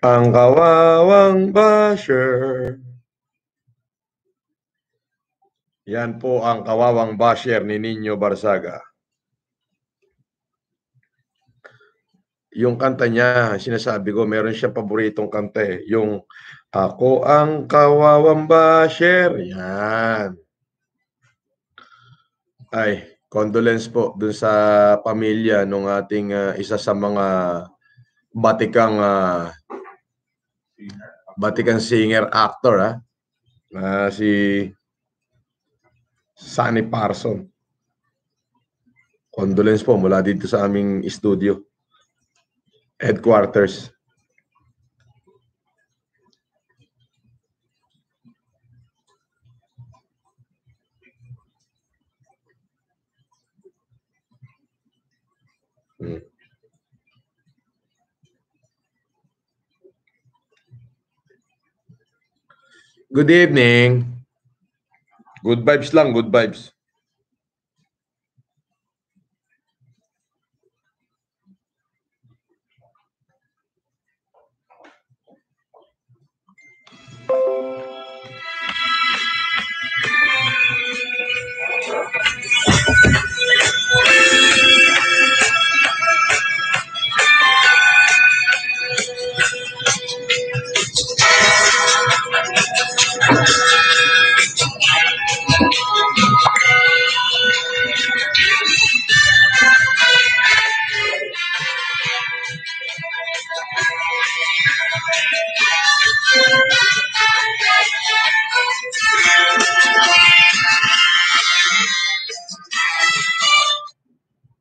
Ang kawawang basher. Yan po ang kawawang basher ni Nino Barsaga. Yung kanta niya, sinasabi ko, meron siyang paboritong kanta eh. Yung Ako ang kawawang basher. Yan. Ay, condolence po dun sa pamilya nung ating isa sa mga batikang singer actor si Sunny Parson. Condolence po mula dito sa aming studio headquarters. Good evening. Good vibes lang, good vibes.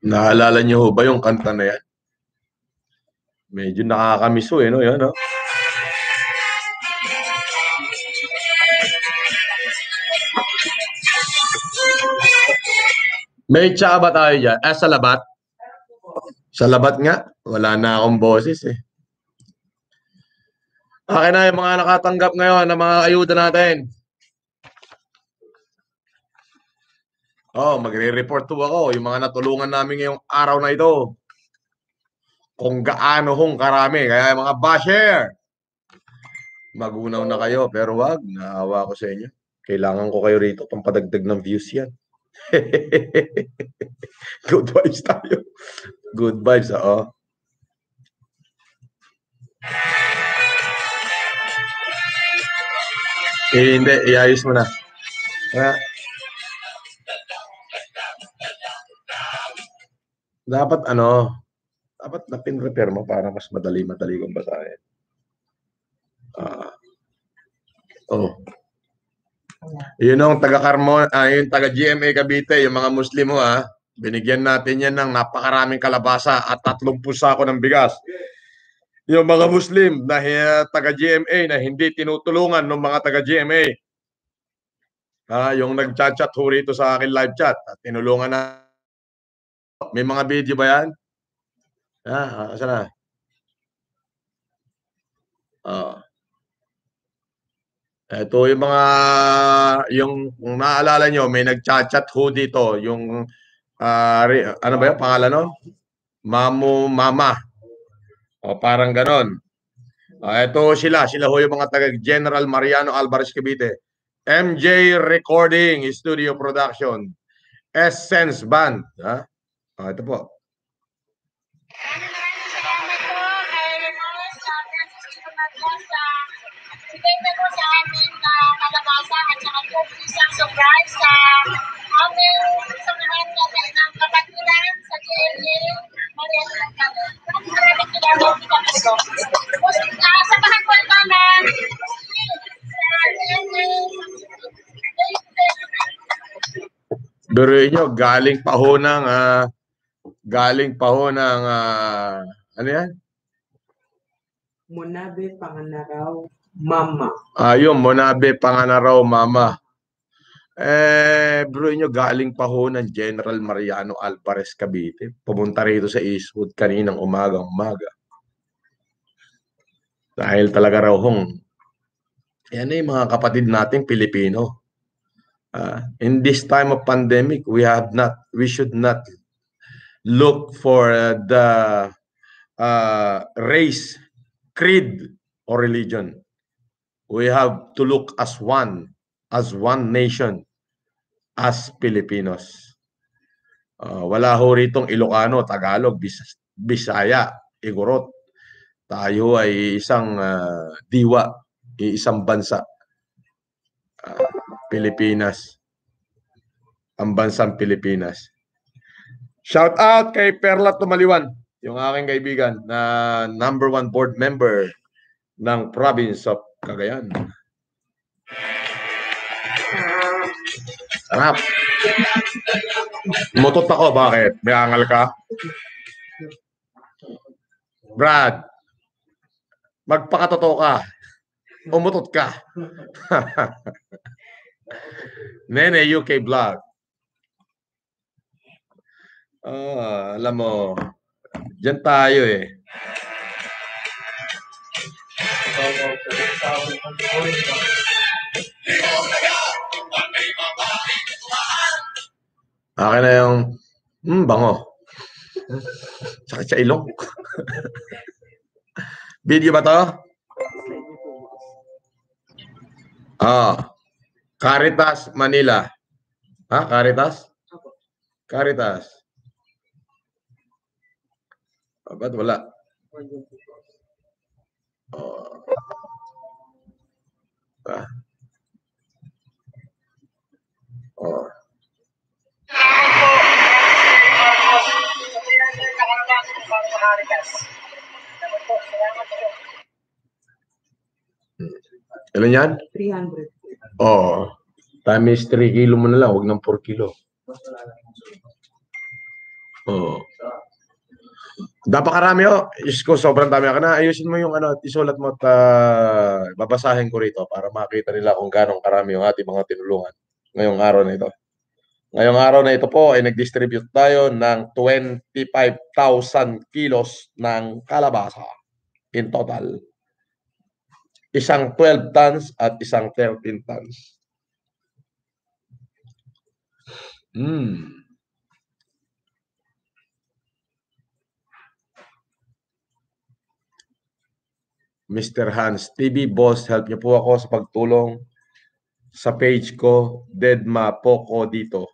Naalala niyo ba yung kanta na yan? Medyo nakakamiso no? Yan, no? May tsaka ba tayo dyan? Sa labat? Sa labat nga? Wala na akong boses eh. Akin na yung mga nakatanggap ngayon ng mga ayuda natin. Magre-report to ako. Yung mga natulungan namin ngayong araw na ito. Kung gaano hong karami. Kaya mga basher, magunaw na kayo. Pero wag, naawa ko sa inyo. Kailangan ko kayo rito pampadagdag ng views yan. Good vibes tayo. Good vibes, hindi, iayos mo na. Dapat dapat na pin-repair mo para mas madali kong basahin. Yun ang taga-Carmona, yung taga-GMA Cavite, yung mga Muslim binigyan natin yan ng napakaraming kalabasa at 30 sako ng bigas. Yung mga Muslim na taga-GMA na hindi tinutulungan ng mga taga-GMA. Yung nag-chat ho rito sa akin live chat at tinulungan na. May mga video ba yan? Asa na? Ito yung mga, kung naalala nyo, may nag-chat ho dito, yung, ano ba yung pangalan no? Mama. Parang ganon. Ito sila ho yung mga taga General Mariano Alvarez Cavite. MJ Recording Studio Production. Essence Band. Ito po. Bigay na po sa amin na kalabasa at saka po isang surprise sa aming samahan natin ng kapatiran sa JLA Mariano Alvarez. Maraming salamat kita po. Samahan po ito na Biruin nyo, galing pa ho ng ano yan? Monabe Panganaraw Mama. Yung Monabe Panganaraw Mama. Bro nyo, galing pa ho ng General Mariano Alvarez Cavite. Pumunta rito sa Eastwood kaninang umaga. Dahil talaga raw yan yung mga kapatid nating Pilipino. In this time of pandemic, we should not look for the race, creed, or religion. We have to look as one nation, as Filipinos. Wala ho ritong Ilocano, Tagalog, Bisaya, Igorot. Tayo ay isang diwa, isang bansa. Pilipinas. Ang bansang Pilipinas. Shout out kay Perla Tumaliwan, yung aking kaibigan na #1 board member ng province of Cagayan. Sarap. Mutot ako, bakit? May angal ka? Brad, magpakatotoo ka. Umutot ka. Nene UK Vlog. Alam mo, dyan tayo eh. Akin na yung bango. Sakit sa ilong. Video ba to? Caritas, Manila. Caritas? Caritas. Ba't wala? Ilan yan? 300. Times 3 kilo mo na lang, huwag ng 4 kilo. Napakarami Diyos ko, sobrang dami. Ayusin mo yung isulat mo at babasahin ko rito para makita nila kung gano'ng karami yung ating mga tinulungan ngayong araw na ito. Ngayong araw na ito po ay nag-distribute tayo ng 25,000 kilos ng kalabasa in total. Isang 12 tons at isang 13 tons. Mr. Hans TV, boss, help niyo po ako sa pagtulong sa page ko. Deadma po ko dito.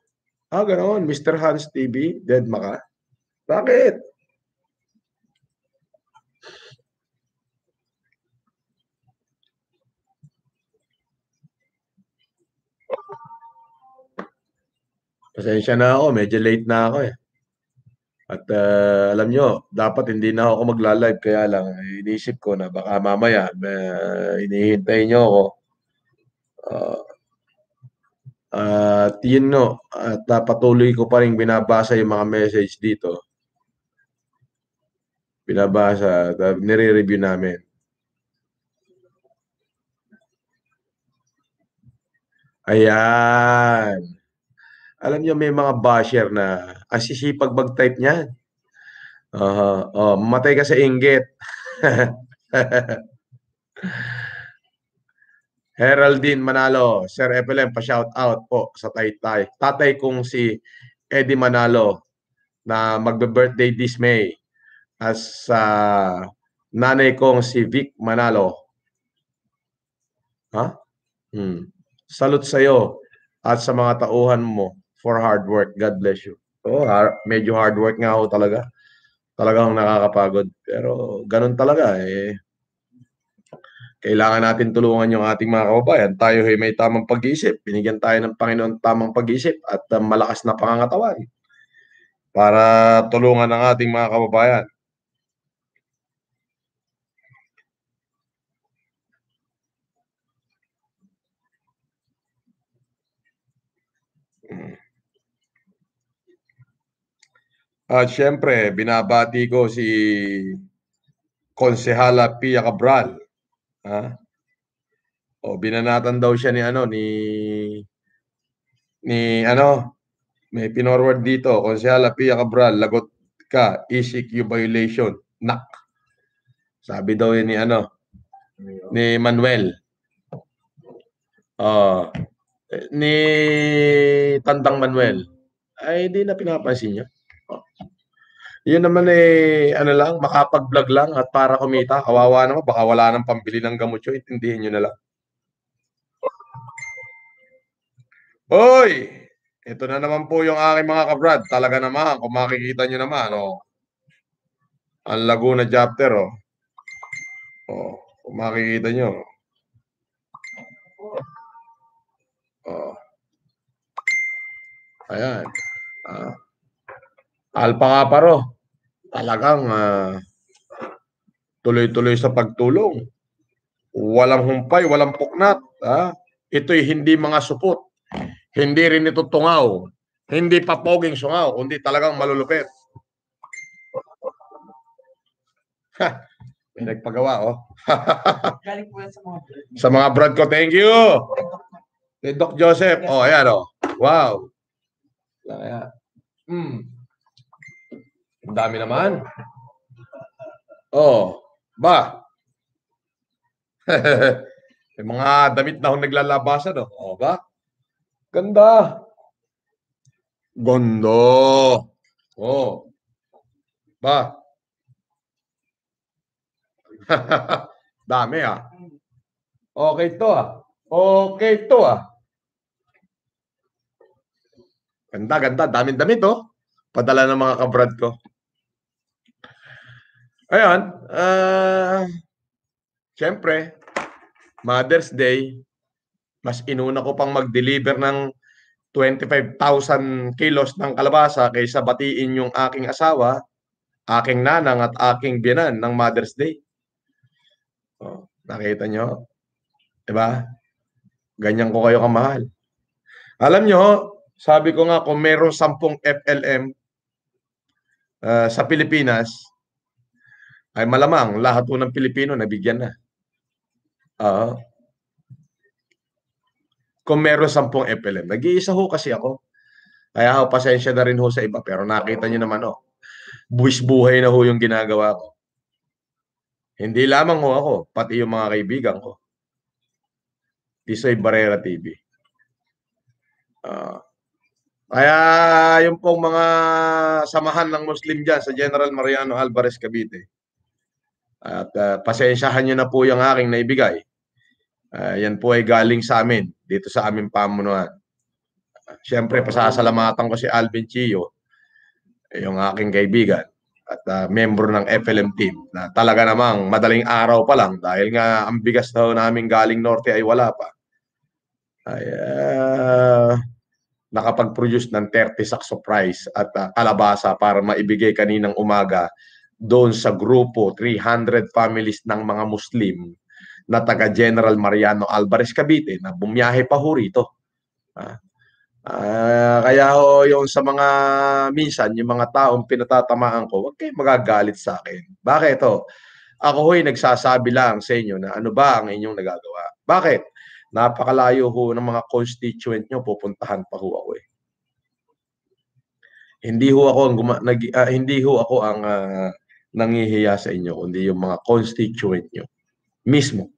Ganoon. Mr. Hans TV, deadma ka? Bakit? Pasensya na ako. Medyo late na ako eh. At alam nyo, dapat hindi na ako magla-live, kaya lang inisip ko na baka mamaya hinihintay nyo ako. At yun at patuloy ko pa rin binabasa yung mga message dito. Binabasa, nire-review namin. Ayan. Alam nyo, may mga basher na asisipag mag-type niyan. Mamatay ka sa inggit. Heraldine Manalo, Sir FLM, pa-shout out po sa tatay kong si Eddie Manalo na magbe-birthday this May, as nanay kong si Vic Manalo. Salute sa'yo at sa mga tauhan mo for hard work. God bless you. Medyo hard work nga ako talaga. Talagang nakakapagod. Pero ganun talaga eh. Kailangan natin tulungan yung ating mga kababayan. Tayo ay may tamang pag-iisip. Binigyan tayo ng Panginoon tamang pag-iisip at malakas na pangangatawan para tulungan ang ating mga kababayan. At syempre, binabati ko si Konsehala Pia Cabral. Binanatan daw siya may pinorward dito, Konsehala Pia Cabral, lagot ka, ECQ violation, nak. Sabi daw yun ni Manuel. Ni Tandang Manuel. Ay, hindi na pinapansin niya. Yun naman eh, ano lang, makapag-vlog lang at para kumita. Kawawa naman, baka wala nang pambili ng gamot yun. Intindihin nyo na lang. Hoy! Ito na naman po yung aking mga kabrad. Talaga naman, kung makikita nyo naman, oh. Ang Laguna chapter, oh. Oh, kung makikita nyo. Oh. Ayan. Alpha Kaparo. Talagang tuloy-tuloy sa pagtulong. Walang humpay, walang puknat. Ito'y hindi mga supot. Hindi rin ito tungaw. Hindi pa poging sungaw, kundi talagang malulupit. May nagpagawa, oh. Galing po yan sa mga brad. Sa mga brad ko, thank you. Kay Doc Joseph. Oh, ayan, oh. Wow. Ayan. Ang dami naman. Oh, ba? May mga damit na akong naglalabasan, oh. Oh, ba? Ganda. Gondo. Oh. Ba? Dami, ah. Okay to, ah. Okay to, ah. Ganda, ganda. Daming damit, oh. Padala ng mga kabrad ko. Ayan. Siyempre, Mother's Day, mas inuna ko pang mag-deliver ng 25,000 kilos ng kalabasa kaysa batiin yung aking asawa, aking nanang at aking biyanan ng Mother's Day. Oh, nakita nyo? Diba? Ganyan ko kayo kamahal. Alam nyo, sabi ko nga kung mayroong 10 FLM sa Pilipinas, ay malamang lahat po ng Pilipino nabigyan na. Kung meron 10 FLM. Nag-iisa ho kasi ako. Kaya ho, pasensya na rin ho sa iba. Pero nakita nyo naman ho, buwis buhay na ho yung ginagawa ko. Hindi lamang ho ako, pati yung mga kaibigan ko. Tisoy Barrera TV. Kaya yung pong mga samahan ng Muslim dyan sa General Mariano Alvarez Cavite. At pasensyahan nyo na po yung aking naibigay. Yan po ay galing sa amin, dito sa aming pamunuan. Siyempre, pasasalamatan ko si Alvin Chio, yung aking kaibigan at membro ng FLM team na talaga namang madaling araw pa lang dahil nga ang bigas daw namin galing norte ay wala pa. Ay nakapag-produce ng 30 sacks of rice at kalabasa para maibigay kaninang umaga doon sa grupo 300 families ng mga Muslim na taga General Mariano Alvarez Cavite na bumiyahe pa ho rito. Kaya ho, yung sa mga minsan, yung mga taong pinatatamaan ko, huwag kayong magagalit sa akin. Bakit ho? Ako ho'y nagsasabi lang sa inyo na ano ba ang inyong nagagawa. Bakit? Napakalayo ho ng mga constituent nyo, pupuntahan pa ho ako eh. Hindi ho ako ang nangihiya sa inyo, kundi yung mga constituent nyo mismo.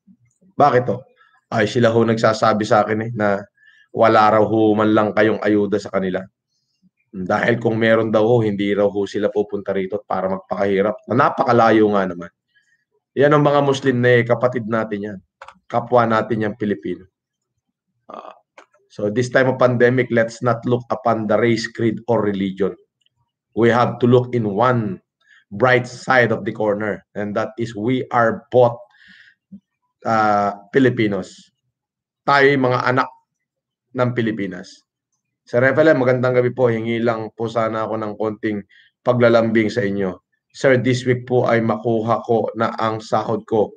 Bakit ho? Ay sila ho nagsasabi sa akin eh na wala raw ho man lang kayong ayuda sa kanila. Dahil kung meron daw ho, hindi raw ho sila pupunta rito para magpakahirap. Napakalayo nga naman. Yan ang mga Muslim na kapatid natin yan. Kapwa natin yan Pilipino. So this time of pandemic, let's not look upon the race, creed, or religion. We have to look in one bright side of the corner. And that is we are both Filipinos. Tayo mga anak ng Pilipinas. Sir FLM, magandang gabi po. Hingi lang po sana ako ng konting paglalambing sa inyo. Sir, this week po ay makuha ko na ang sahod ko.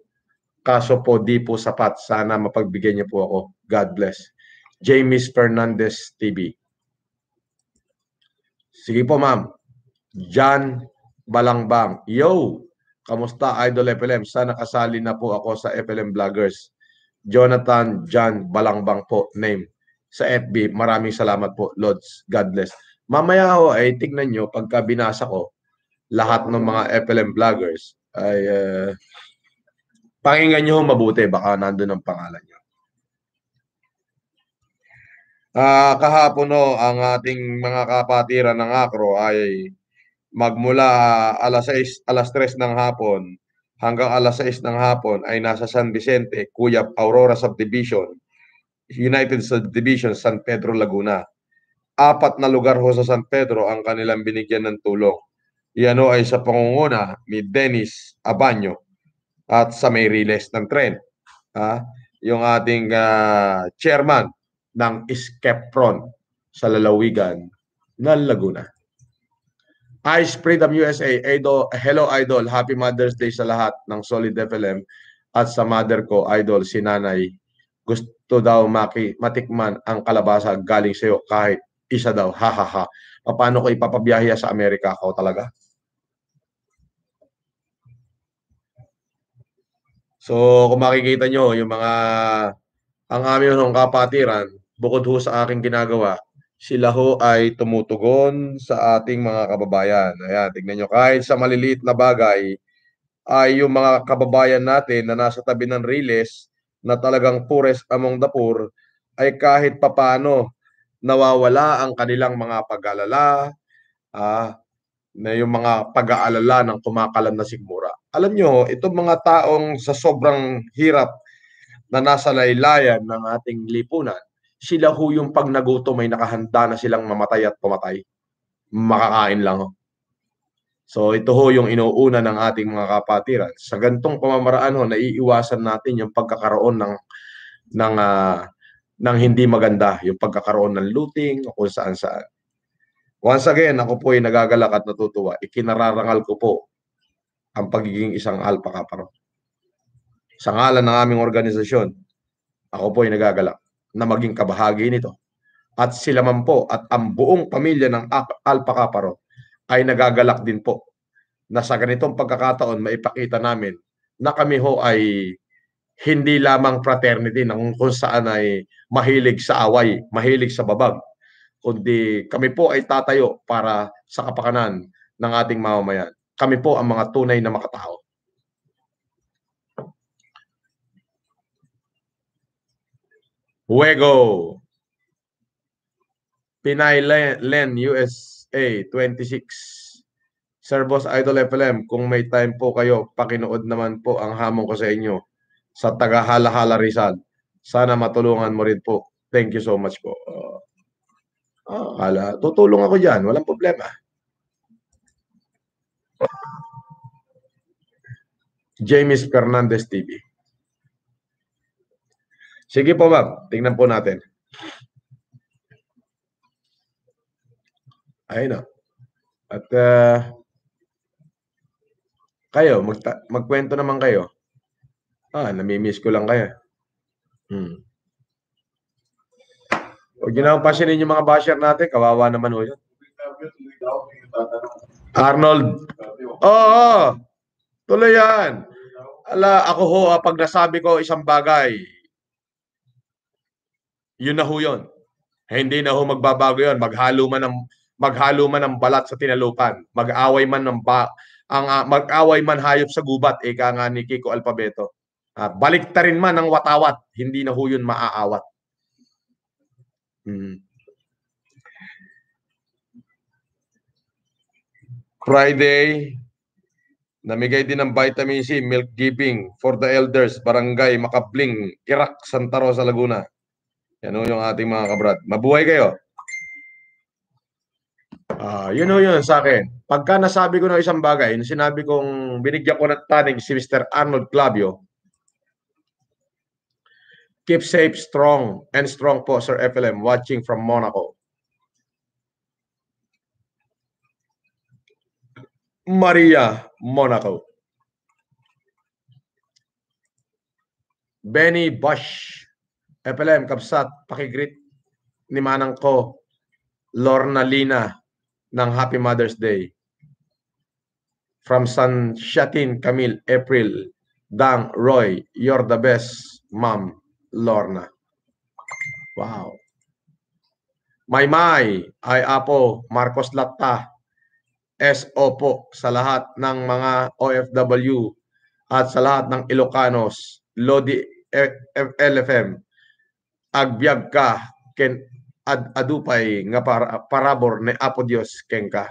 Kaso po di po sapat. Sana mapagbigyan niyo po ako. God bless. James Fernandez TV. Sige po ma'am. John Balangbang. Yo! Kamusta Idol FLM? Sana kasali na po ako sa FLM Vloggers. Jonathan John Balangbang po name. Sa FB, maraming salamat po, Lods. God bless. Mamaya ho ay tignan nyo, pagka binasa ko, lahat ng mga FLM vloggers ay pakinggan nyo mabuti, baka nandun ang pangalan nyo. Kahapon no, ang ating mga kapatiran ng Acro ay magmula alas 3 ng hapon hanggang alas 6 ng hapon ay nasa San Vicente, Cuyab, Aurora Subdivision, United Subdivision, San Pedro, Laguna. 4 na lugar ho sa San Pedro ang kanilang binigyan ng tulong. Yan ho ay sa pangunguna ni Dennis Abanyo at sa may riles ng tren. Yung ating chairman ng Skepron sa lalawigan ng Laguna. Ice Freedom USA, hello Idol, happy Mother's Day sa lahat ng Solid FLM at sa mother ko, Idol, si Nanay. Gusto daw matikman ang kalabasa galing sa'yo kahit isa daw, hahaha. Paano ko ipapabiyahe sa Amerika ako talaga? So, kung makikita nyo, yung ang aming kapatiran, bukod ho sa aking ginagawa, sila ho ay tumutugon sa ating mga kababayan. Ayan, tignan nyo, kahit sa maliliit na bagay, ay yung mga kababayan natin na nasa tabi ng riles, na talagang poorest among the poor, ay kahit papano nawawala ang kanilang mga pag-alala, na yung mga pag-aalala ng kumakalam na sigmura. Alam nyo, itong mga taong sa sobrang hirap na nasa laylayan ng ating lipunan, sila ho yung pag nagutom ay nakahanda na silang mamatay at pumatay. Makakain lang ho. So ito ho yung inuuna ng ating mga kapatiran. Sa gantong pamamaraan ho, naiiwasan natin yung pagkakaroon ng hindi maganda, yung pagkakaroon ng looting o kung saan-saan. Once again, ako po ay nagagalak at natutuwa. Ikinararangal ko po ang pagiging isang Alpha Kaparo. Sa ngalan ng aming organisasyon, ako po ay nagagalak na maging kabahagi nito. At sila man po at ang buong pamilya ng Alpha Kaparo ay nagagalak din po na sa ganitong pagkakataon maipakita namin na kami ho ay hindi lamang fraternity na kung saan ay mahilig sa away, mahilig sa babag, kundi kami po ay tatayo para sa kapakanan ng ating mamamayan. Kami po ang mga tunay na makatao. Huego, Pinay Len, USA, 26. Sir Boss Idol FLM, kung may time po kayo, pakinood naman po ang hamon ko sa inyo sa taga-Hala-Hala Rizal. Sana matulungan mo rin po. Thank you so much po. Tutulong ako dyan. Walang problema. James Fernandez TV. Sige po, ma'am. Tingnan po natin. Ayun o. At kayo, magkwento naman kayo. Namimiss ko lang kayo. Huwag nyo na pasinin yung mga basher natin. Kawawa naman ho yun. Arnold. Oo. Tuloy yan. Ako ho, pag nasabi ko isang bagay, yun na ho yun. Hindi na ho magbabago yun. Maghalo man ng balat sa tinalupan. Mag-away man mag-away man hayop sa gubat, ika nga ni Kiko Alpabeto. Baliktarin man ang watawat, hindi na ho yun maaawat. Friday, namigay din ng vitamin C, milk giving for the elders, Barangay Makabling, Iraq, Santa Rosa, Laguna. Yan o yung ating mga kabrad. Mabuhay kayo. Yun o yun sa akin. Pagka nasabi ko ng isang bagay, sinabi kong binigyan ko ng tanig si Mr. Arnold Clavio, keep safe, strong, and strong po, Sir FLM, watching from Monaco. Maria, Monaco. Benny Bosch, FLM, Kabsat, pakigreet ni manang ko, Lorna Lina, ng Happy Mother's Day. From San Shatin, Camille, April, Dang, Roy, you're the best, Ma'am Lorna. Wow. Maymay, ay Apo, Marcos Latta, SO po sa lahat ng mga OFW at sa lahat ng Ilocanos, Lodi LFM, agbyag ka, ken adupay nga parabor ni Apo Dios kenka.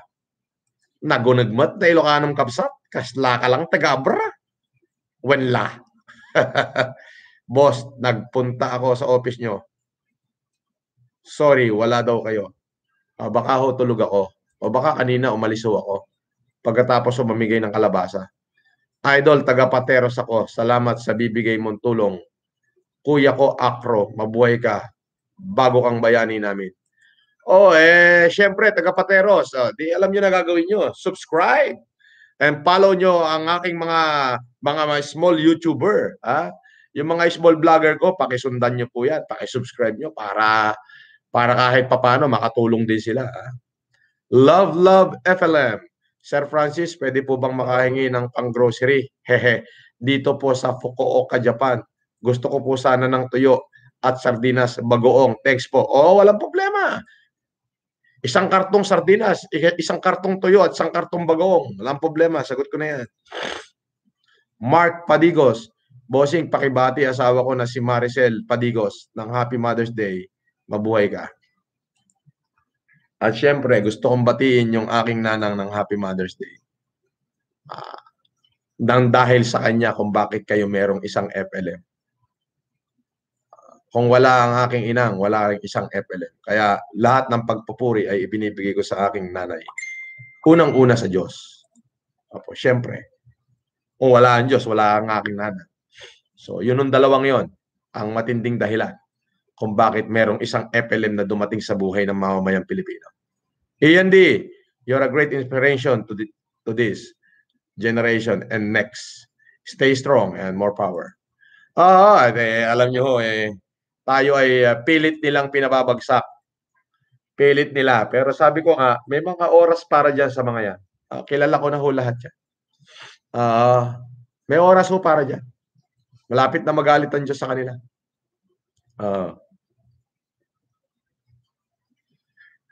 Nagunagmat na Ilocanong kapsat. Kasla ka lang taga-abra. Wenla. Boss, nagpunta ako sa office nyo. Sorry, wala daw kayo. Baka ho tulog ako. O baka kanina umalis ho ako. Pagkatapos mamigay ng kalabasa. Idol, taga-Pateros ako. Salamat sa bibigay mong tulong. Kuya ko, Akro, mabuhay ka. Bago kang bayani namin. Syempre, taga-Pateros. Di alam nyo na gagawin nyo. Subscribe. And follow nyo ang aking mga small YouTuber. Yung mga small vlogger ko, pakisundan nyo po yan. Pakisubscribe nyo para kahit papano makatulong din sila. Love FLM. Sir Francis, pwede po bang makahingi ng pang-grocery? Hehe. Dito po sa Fukuoka, Japan. Gusto ko po sana ng tuyo at sardinas bagoong. Thanks po. Walang problema. Isang kartong sardinas, isang kartong tuyo at isang kartong bagoong. Walang problema. Sagot ko na yan. Mark Padigos. Bossing, pakibati asawa ko na si Maricel Padigos ng Happy Mother's Day. Mabuhay ka. At syempre, gusto kong batiin yung aking nanang ng Happy Mother's Day. Dahil sa kanya kung bakit kayo merong isang FLM. Kung wala ang aking inang, wala ring isang FLM. Kaya lahat ng pagpupuri ay ibinibigay ko sa aking nanay. Unang-una sa Diyos. Syempre, kung wala ang Diyos, wala ang aking nanay. So, yun ang dalawang yon ang matinding dahilan kung bakit merong isang FLM na dumating sa buhay ng mamamayang Pilipino. Ian D, you're a great inspiration to this generation and next. Stay strong and more power. Alam nyo ho, tayo ay pilit nilang pinababagsak. Pilit nila. Pero sabi ko nga, may mga oras para dyan sa mga yan. Kilala ko na ho lahat yan. May oras ho para dyan. Malapit na magalit ang Diyos sa kanila.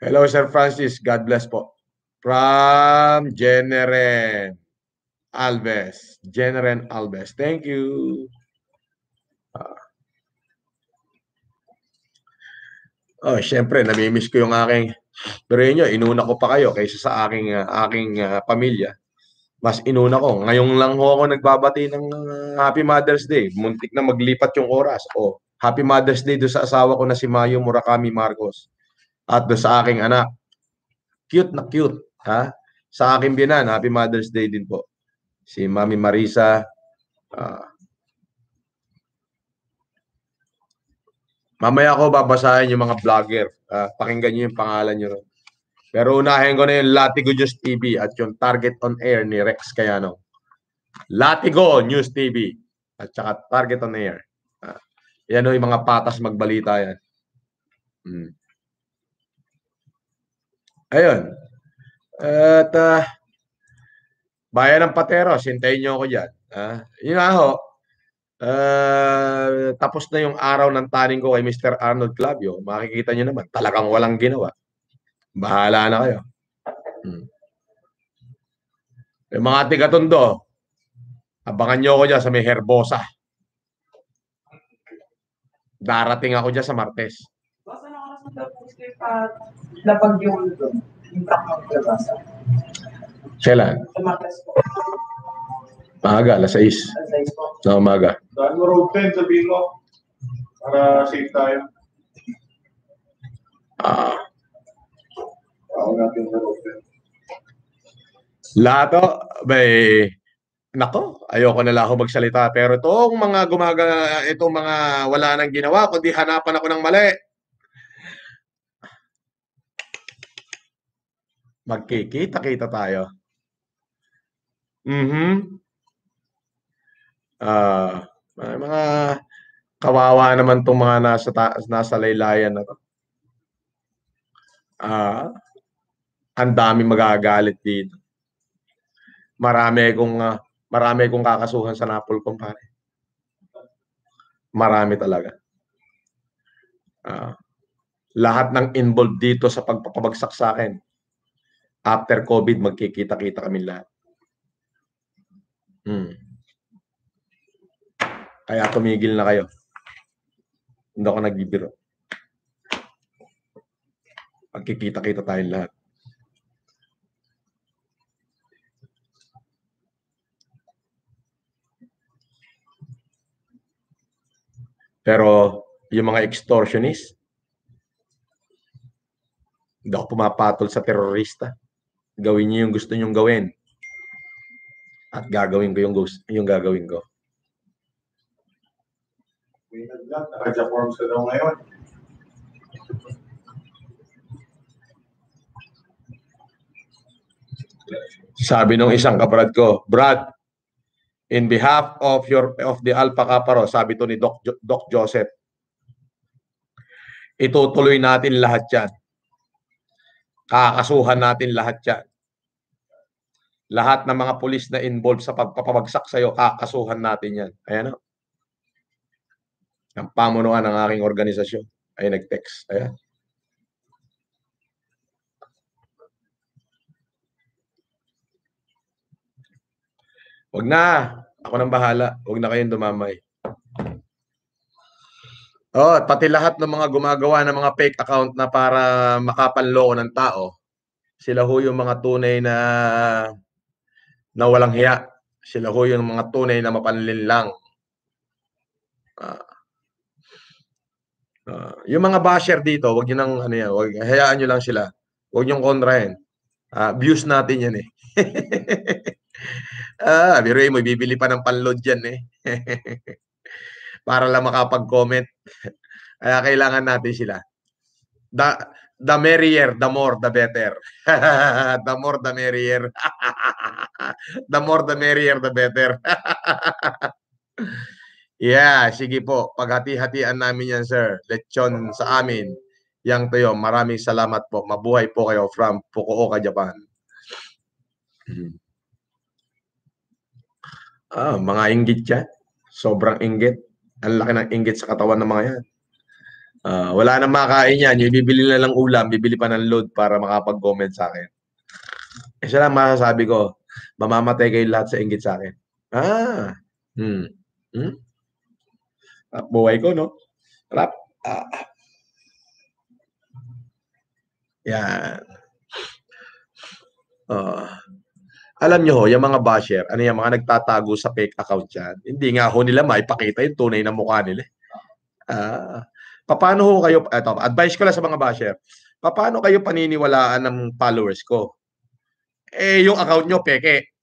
Hello, Sir Francis. God bless po. From Generen Alves. Generen Alves. Thank you. Syempre, namimiss ko yung aking... Pero yun, inuna ko pa kayo kaysa sa aking pamilya. Mas inuna ko. Ngayon lang ho ako nagbabati ng Happy Mother's Day. Muntik na maglipat yung oras. Happy Mother's Day doon sa asawa ko na si Mayo Murakami Marcos. At doon sa aking anak. Cute na cute. Sa aking binan, Happy Mother's Day din po. Si Mami Marisa. Mamaya ko babasahin yung mga vlogger. Pakinggan nyo yung pangalan nyo ron. Pero unahin ko na yung Latigo News TV at yung Target on Air ni Rex Cayano. Latigo News TV at saka Target on Air. Yan o yung mga patas magbalita yan. Ayun. At Bayan ng Pateros, hintayin nyo ako dyan. Yun na ho. Tapos na yung araw ng taning ko kay Mr. Arnold Clavio. Makikita nyo naman, talagang walang ginawa. Bahala na kayo. Yung mga tiga-Tondo, abangan nyo ako dyan sa may Herbosa. Darating ako dyan sa Martes. Basta na oras na lapag yung truck ng labasa. Kailan? Sa Martes po. Maaga, alas 6. Alas 6 po. Na umaga. Dahil mo road 10, sabihin mo. Para safe tayo. Ako natin sa road 10. Lahat nako, ayoko na lang ako magsalita. Pero itong mga itong mga wala nang ginawa, kundi hanapan ako ng mali. Magkikita-kita tayo. Mga kawawa naman itong mga nasa laylayan na to. Ang dami magagalit dito. Marami kong kakasuhan sa Napolcom, pare. Marami talaga. Lahat ng involved dito sa pagpapabagsak sa akin. After COVID, magkikita-kita kami lahat. Kaya tumigil na kayo. Hindi ako nagbibiro. Magkikita-kita tayong lahat. Pero yung mga extortionist, hindi ako pumapatol sa terorista. Gawin niyo yung gusto niyong gawin. At gagawin ko yung gagawin ko. Naka-Jaforms ka daw ngayon. Sabi nung isang kabrad ko, Brad, in behalf of the Alpha Kappa, sabi to ni Doc Joseph, itutuloy natin lahat yan. Kakasuhan natin lahat yan. Lahat ng mga pulis na involved sa pagpapabagsak sa'yo, kakasuhan natin yan. Ayan o. Ang pamunuan ng aking organisasyon ay nag-text. Ayan. Huwag na. Ako nang bahala. Huwag na kayong dumamay. Oh, pati lahat ng mga gumagawa ng mga fake account na para makapanloko ng tao, sila ho yung mga tunay na walang hiya. Sila ho yung mga tunay na mapanlinlang. Yung mga basher dito, wag niyo nang ano yan, wag hayaan niyo lang sila. Wag niyo kontrahin. Views natin yan eh. Biruin mo, bibili pa ng panload yan eh. Para lang makapag-comment. Kaya kailangan natin sila. The merrier, the more, the better. The more, the merrier. The more, the merrier, the better. Yeah, sige po. Paghati-hatian namin yan, sir. Lechon sa amin. Yang tuyo, maraming salamat po. Mabuhay po kayo from Fukuoka, Japan. Mga inggit yan. Sobrang inggit. Ang laki ng inggit sa katawan ng mga yan. Wala nang makain yan. Yung bibili na lang ulam, bibili pa ng load para makapag-comment sa akin. Isa lang masasabi ko, mamamatay kayo lahat sa inggit sa akin. Buhay ko, no? Rap. Yan. Alam nyo ho, yung mga basher, ano yung mga nagtatago sa fake account yan, hindi nga ho nila maipakita yung tunay na mukha nila. Paano ho kayo, eto, advice ko lang sa mga basher, paano kayo paniniwalaan ng followers ko? Yung account nyo, peke.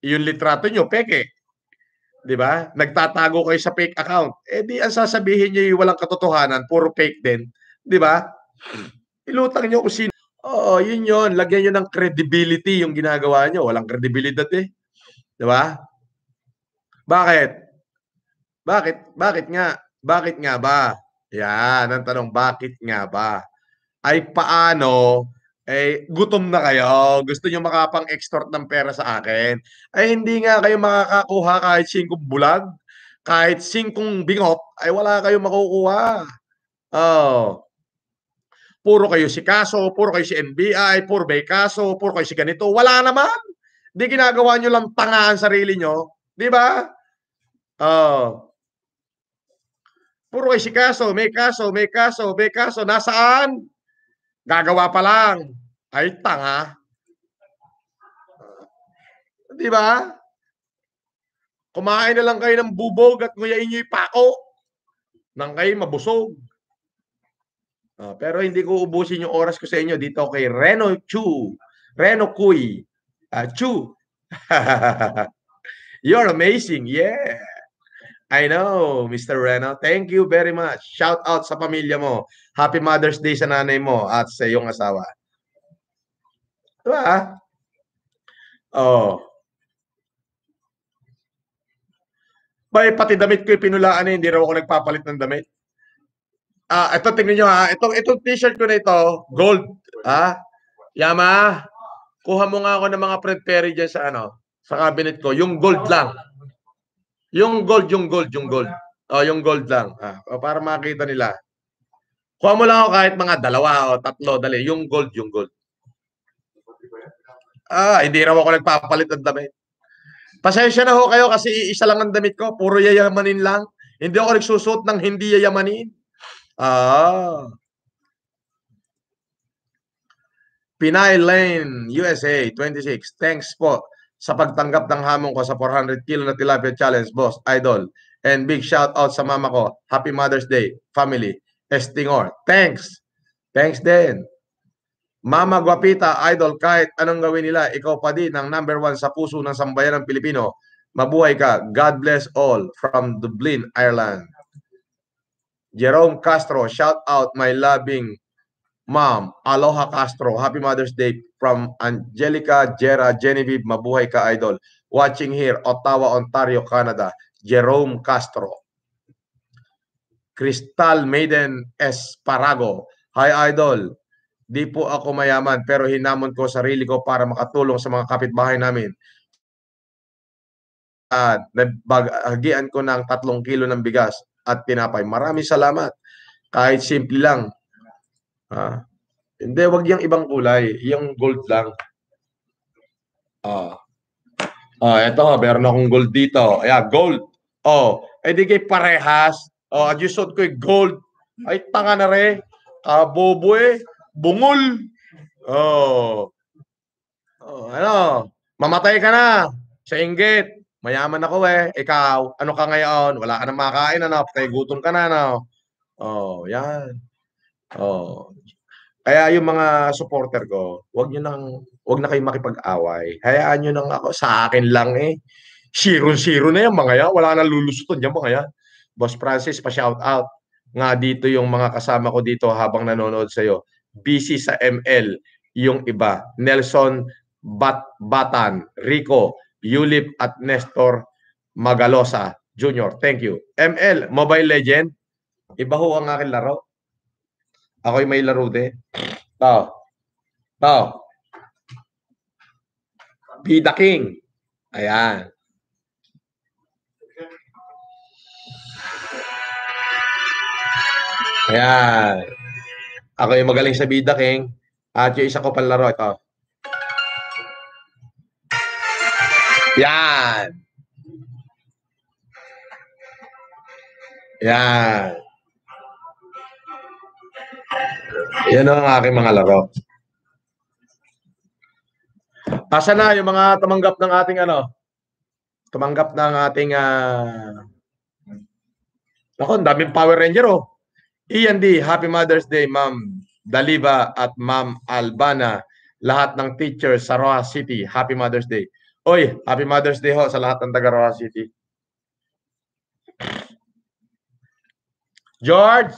Yung litrato nyo, peke. Di ba? Nagtatago kayo sa fake account. Di ang sasabihin nyo yung walang katotohanan, puro fake din. Di ba? Ilutang nyo kung sino. Oo, yun. Lagyan nyo ng credibility yung ginagawa nyo. Walang credibility eh. Di ba? Bakit? Bakit nga? Bakit nga ba? Yan, ang tanong, bakit nga ba? Ay paano, gutom na kayo, gusto nyo makapang-extort ng pera sa akin, ay hindi nga kayo makakakuha kahit 5 bulag, kahit 5 bingot, ay wala kayong makukuha. Puro kayo si Kaso, puro kayo si NBI, puro may Kaso, puro kayo si ganito, wala naman. Di ginagawa nyo lang tanga ang sarili nyo, di ba? Puro kayo si Kaso, may Kaso, may Kaso, may Kaso, nasaan? Gagawa pa lang. Ay, tanga. Di ba? Kumain na lang kayo ng bubog at nguyain nyo yung pako nang kayo mabusog. Pero hindi ko ubusin yung oras ko sa inyo dito kay Reno Chu. Reno Kuy. Chu. You're amazing. Yeah. I know, Mr. Reno. Thank you very much. Shout out sa pamilya mo. Happy Mother's Day sa nanay mo at sa iyong asawa. Diba? Pati damit ko pinulaan hindi raw ako nagpapalit ng damit. Ito tingnan nyo ha. Itong t-shirt ko na ito, gold. Yama, kuha mo nga ako ng mga Fred Perry dyan sa sa cabinet ko. Yung gold lang. Yung gold. Yung gold lang. Para makita nila. Kuha mo lang ako kahit mga 2 o 3, dali. Yung gold. Hindi raw ako nagpapalit ng damit. Pasensya na ho kayo kasi isa lang ang damit ko. Puro yayamanin lang. Hindi ako nagsusuot ng hindi yayamanin. Pinay Lane, USA, 26. Thanks po sa pagtanggap ng hamon ko sa 400 kilo na tilapia challenge, boss. Idol. And big shout out sa mama ko. Happy Mother's Day, family. Estingor. Thanks. Thanks din. Mama Guapita, idol, kahit anong gawin nila, ikaw pa din ang number 1 sa puso ng sambayan ng Pilipino. Mabuhay ka. God bless all from Dublin, Ireland. Jerome Castro, shout out my loving mom. Aloha Castro. Happy Mother's Day from Angelica Jera Genevieve. Mabuhay ka, idol. Watching here, Ottawa, Ontario, Canada. Jerome Castro. Crystal Maiden Esparago. Hi, idol. Di po ako mayaman pero hinamon ko sarili ko para makatulong sa mga kapitbahay namin. Nagbagian ko ng 3 kilo ng bigas at tinapay. Maraming salamat. Kahit simple lang. Hindi, wag yung ibang kulay. Yung gold lang. Ito, meron akong gold dito. Ayan, gold. Di kayo parehas. Adjustot ko yung gold. Ay, tanga na rin. Bobo eh. Bungol. Ano? Mamatay ka na. Sa inggit. Mayaman ako eh. Ikaw, ano ka ngayon? Wala ka na makain, ano? Patay gutom ka na, ano? Yan. Kaya yung mga supporter ko, wag na kayo makipag-away. Hayaan nyo nang ako. Sa akin lang eh. 0-0 na yan, mga yan. Wala nang lulusutan yan, mga yan. Boss Francis, pa-shout out. Nga dito yung mga kasama ko dito habang nanonood sa'yo. Busy sa ML, yung iba. Nelson Batan, Rico, Yulip at Nestor Magalosa Jr. Thank you. ML, Mobile Legend. Iba ho ang aking laro. Ako'y may laro din. Be the King. Ayan. Ayan. Ako yung magaling sa Bida King. At yung isa ko panlaro, ito. Yan. Yan. Yan ang aking mga laro. Asa na yung mga tumanggap ng ating tumanggap ng ating ang daming Power Ranger Ian D, Happy Mother's Day, Ma'am Daliba at Ma'am Albana. Lahat ng teachers sa Roa City, Happy Mother's Day. Oy, Happy Mother's Day ho sa lahat ng taga Roa City. George!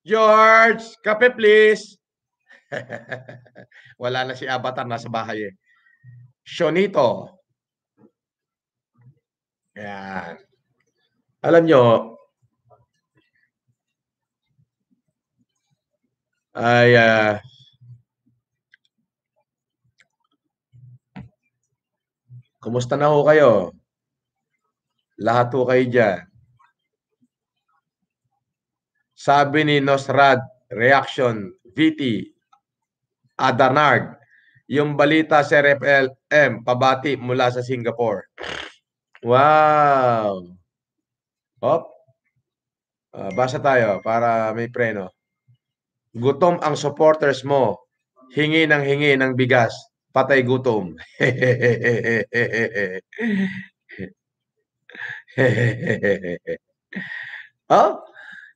George! Kape please! Wala na si Avatar, nasa bahay eh. Shonito. Yan. Alam nyo, kumusta na ho kayo? Lahat ho kayo dyan. Sabi ni Nosrad, reaction, VT, Adanard, yung balita sa RFLM, pabati mula sa Singapore. Wow! Basa tayo para may preno. Gutom ang supporters mo. Hingi ng bigas. Patay gutom.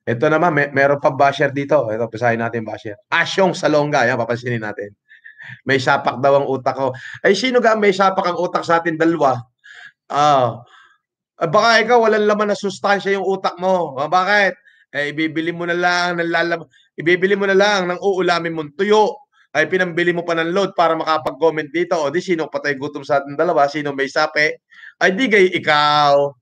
Ito naman, meron pa basher dito. Ito, basahin natin basher. Asyong Salonga. Yan, papansinin natin. May sapak daw ang utak ko. Ay, sino ga may sapak ang utak sa atin dalawa? Baka ikaw, walang laman na sustansya yung utak mo. Bakit? Ibibili mo na lang ng uulamin mong tuyo. Ay pinambili mo pa ng load para makapag-comment dito. O di sino patay gutom sa ating dalawa? Sino may sape? Ay di gay ikaw.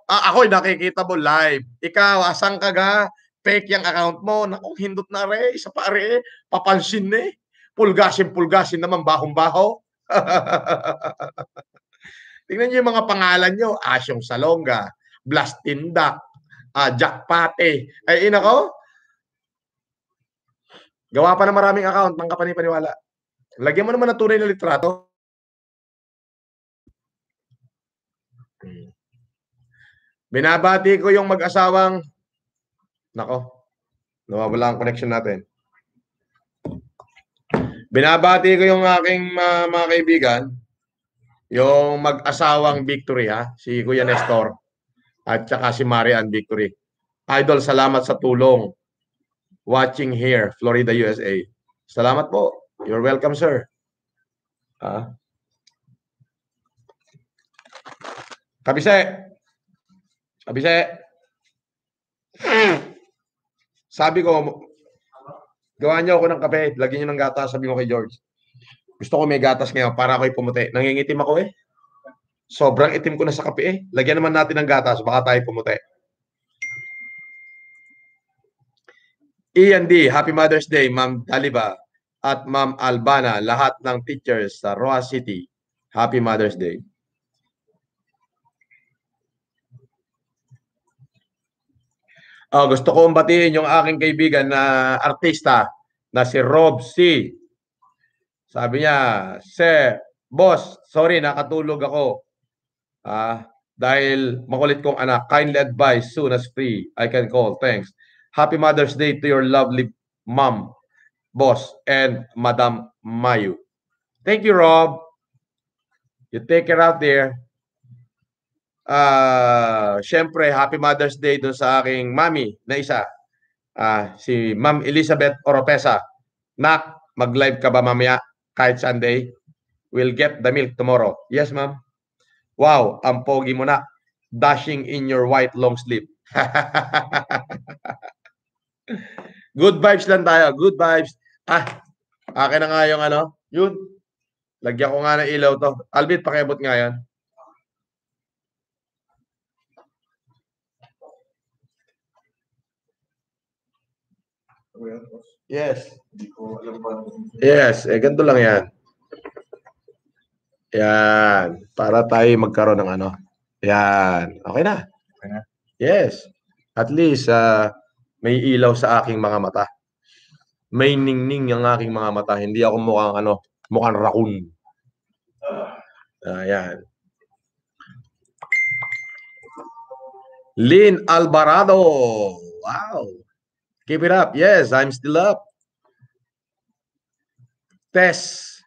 Ako'y nakikita mo live. Ikaw, asang ka ga? Fake yung account mo. Naku, hindot na re. Isa pa re. Papansin eh. Pulgasin naman. Bahong-baho. Tingnan niyo yung mga pangalan nyo. Asyong Salonga. Blastindak. Jack Pate. Ay, inako. Gawa pa na maraming account. Mang kapani-paniwala. Lagyan mo naman ng tunay na litrato. Binabati ko yung mag-asawang nawawala ang connection natin. Binabati ko yung aking mga kaibigan, Yung mag-asawang Victory, ha? Si Kuya Nestor at saka si Marian Victory. Idol, salamat sa tulong. Watching here, Florida, USA. Salamat po. You're welcome, sir. Kabise. Kabise. Sabi ko, gawa niyo ako ng kape. Lagyan niyo ng gatas, sabi mo kay George. Gusto ko may gatas ngayon para ako'y pumuti. Nangingitim ako eh. Sobrang itim ko na sa kape eh. Lagyan naman natin ng gatas, baka tayo pumuti. Ian D, Happy Mother's Day, Ma'am Daliba at Ma'am Albana, lahat ng teachers sa Roa City. Happy Mother's Day. Gusto kong batiin yung aking kaibigan na artista na si Rob C. Sabi niya, boss, sorry, nakatulog ako. Dahil makulit kong anak, kindly advise soon as free. I can call. Thanks. Happy Mother's Day to your lovely mom, boss, and Madam Mayu. Thank you, Rob. You take care out there. Syempre, Happy Mother's Day dun sa aking mami na isa. Si Ma'am Elizabeth Oropesa. Nak, mag-live ka ba mamaya kahit Sunday? We'll get the milk tomorrow. Yes, ma'am. Wow, ang pogi mo na. Dashing in your white long sleeve. Good vibes lang tayo. Good vibes. Akin na nga yung ano. Yun. Lagyan ko nga ng ilaw to. Albit, pakiabot nga yan. Yes. Yes, ganito lang yan. Yan. Para tayo magkaroon ng ano. Yan. Okay na. Yes. At least, may ilaw sa aking mga mata. May ningning ang aking mga mata. Hindi ako mukhang raccoon. Yan. Lynn Alvarado. Wow. Keep it up. Yes, I'm still up. Tess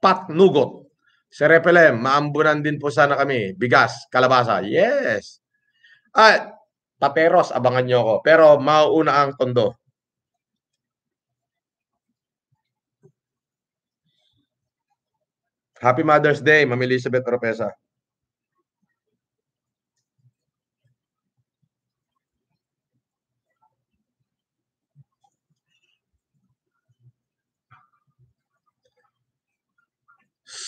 Patnugot. Si Repelem, maambunan din po sana kami. Bigas, kalabasa. Yes. Pateros, abangan nyo ako. Pero mauuna ang tondo. Happy Mother's Day, Ma'am Elizabeth Oropesa.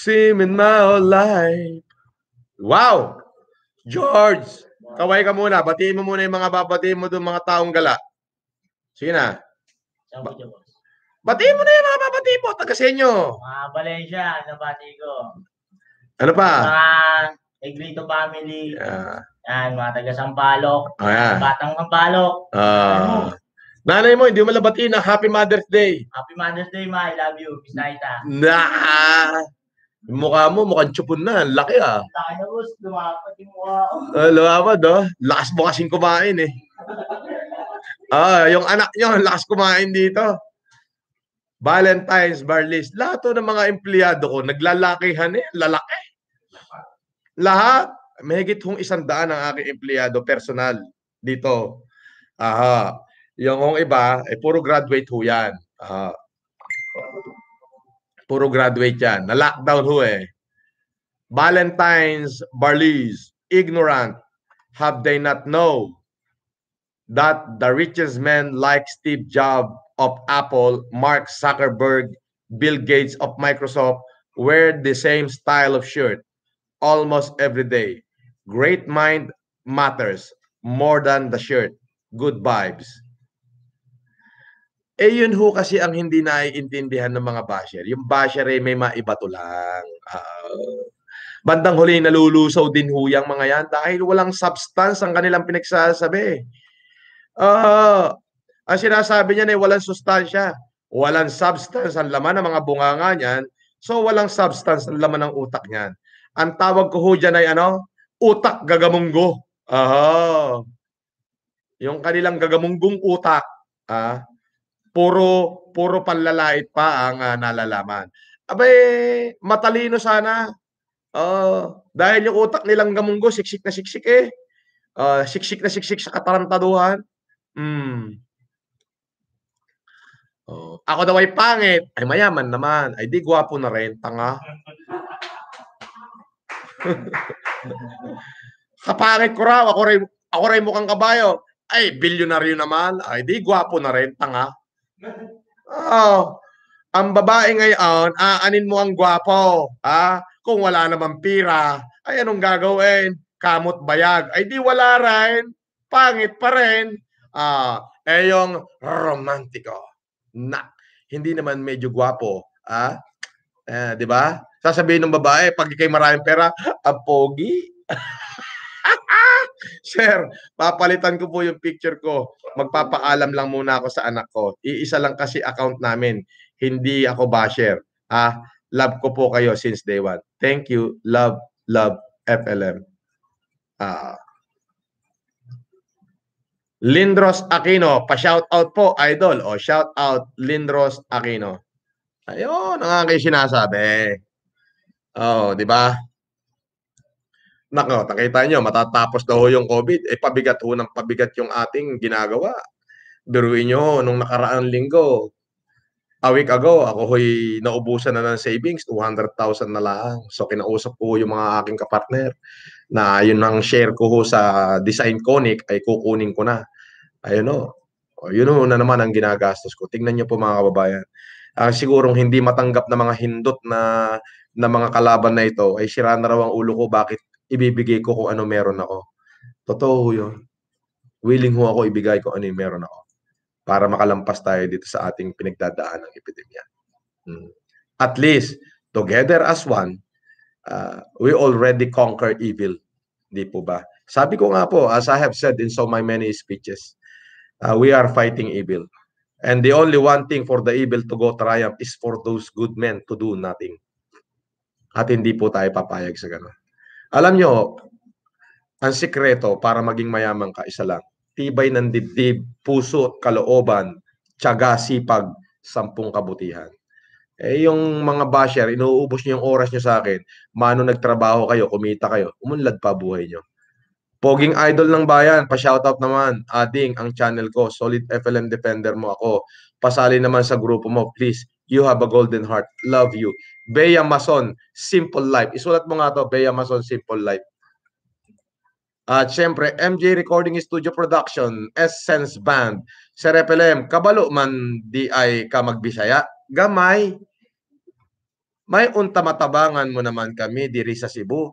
Sim in my whole life. Wow! George, kaway ka muna. Batiin mo muna yung mga babatiin mo doon mga taong gala. Sige na. Batiin mo na yung mga babatiin mo. Taga sa inyo. Mga Valencia, nabati ko. Ano pa? Mga Egrito family. Yan, mga taga Sampaloc. Batang Sampaloc. Nanay mo, hindi mo malabatiin na Happy Mother's Day. Happy Mother's Day, ma. I love you. Bisnaita. Mukha mo, mukhang tsupon na. Laki Laki na, boss. Lumapad yung mukha ko. Lumapad, Lakas mo kasing kumain, eh. Yung anak nyo, lakas kumain dito. Valentine's, Barlis. Lahat ng mga empleyado ko, naglalakihan eh. Lalaki. Lahat. Mahigit hong 100 ang aking empleyado, personal. Dito. Yung iba, puro graduate ho yan. Puro graduate yan. Na-lockdown ho eh. Valentine's, Barlis, ignorant. Have they not know that the richest men like Steve Jobs of Apple, Mark Zuckerberg, Bill Gates of Microsoft wear the same style of shirt almost every day. Great mind matters more than the shirt. Good vibes. Yun ho kasi ang hindi naiintindihan ng mga basher. Yung basher may maibato lang. Bandang huli nalulusaw din ho yung mga yan dahil walang substance ang kanilang pinagsasabi. Ang sinasabi niya walang sustansya. Walang substance ang laman ng mga bunganga niyan. So walang substance ang laman ng utak niyan. Ang tawag ko ho dyan ay utak gagamunggo. Yung kanilang gagamunggong utak, puro panlalait pa ang nalalaman. Abay, matalino sana. Dahil yung utak nilang gamunggo, siksik na siksik eh. Siksik na siksik sa katarantaduhan. Ako daw ay pangit, ay mayaman naman, ay di gwapo na rin, tanga. Kapangit ko raw, ako rin mukhang kabayo, ay bilyonaryo naman, ay di gwapo na rin, tanga. Ang babae ngayon, aanin mo ang gwapo, kung wala namang pira, ay anong gagawin? Kamot bayag, ay di wala rin, pangit pa rin. Yung romantiko na hindi naman medyo gwapo, di ba? Sasabihin ng babae, pag ikay maraming pera, pogi. Sir, papalitan ko po yung picture ko. Magpapaalam lang muna ako sa anak ko. Iisa lang kasi account namin. Hindi ako basher. Love ko po kayo since day one. Thank you. Love, FLM. Lindros Aquino, pa-shout out po, idol. Shout out Lindros Aquino. Ayun, ang aking sinasabi. Di ba? Nako, nakita nyo, matatapos daw yung COVID. Pabigat ho ng pabigat yung ating ginagawa. Biruin nyo, nung nakaraang linggo, a week ago, ako ho'y naubusan na ng savings, 200,000 na lang. So, kinausap ko yung mga aking kapartner na yun ang share ko ho sa Design Conic ay kukunin ko na. Ayun yun na naman ang ginagastos ko. Tingnan niyo po mga kababayan. Sigurong hindi matanggap na mga hindot na mga kalaban na ito ay sira na raw ang ulo ko bakit ibibigay ko kung ano meron ako. Totoo yun. Willing ho ako ibigay kung ano yung meron ako para makalampas tayo dito sa ating pinagdadaan ng epidemya. At least, together as one, we already conquer evil. Di po ba? Sabi ko nga po, as I have said in so many speeches, we are fighting evil. And the only one thing for the evil to go triumph is for those good men to do nothing. At hindi po tayo papayag sa gano'n. Alam nyo, ang sikreto para maging mayaman ka, isa lang. Tibay ng dibdib, puso at kalooban, tiyaga, sipag, 10 kabutihan. Yung mga basher, inuubos nyo yung oras nyo sa akin. Mano nagtrabaho kayo, kumita kayo, umunlad pa buhay nyo. Poging idol ng bayan, pa-shoutout naman, Ading, ang channel ko, Solid FLM Defender mo ako. Pasali naman sa grupo mo, please. You have a golden heart. Love you. Bea Mason, Simple Life. Isulat mo nga to, Bea Mason, Simple Life. At syempre, MJ Recording Studio Production, Essence Band, Sir FLM, kabalo man di ay ka magbisaya. Gamay. May unta matabangan mo naman kami diri sa Cebu.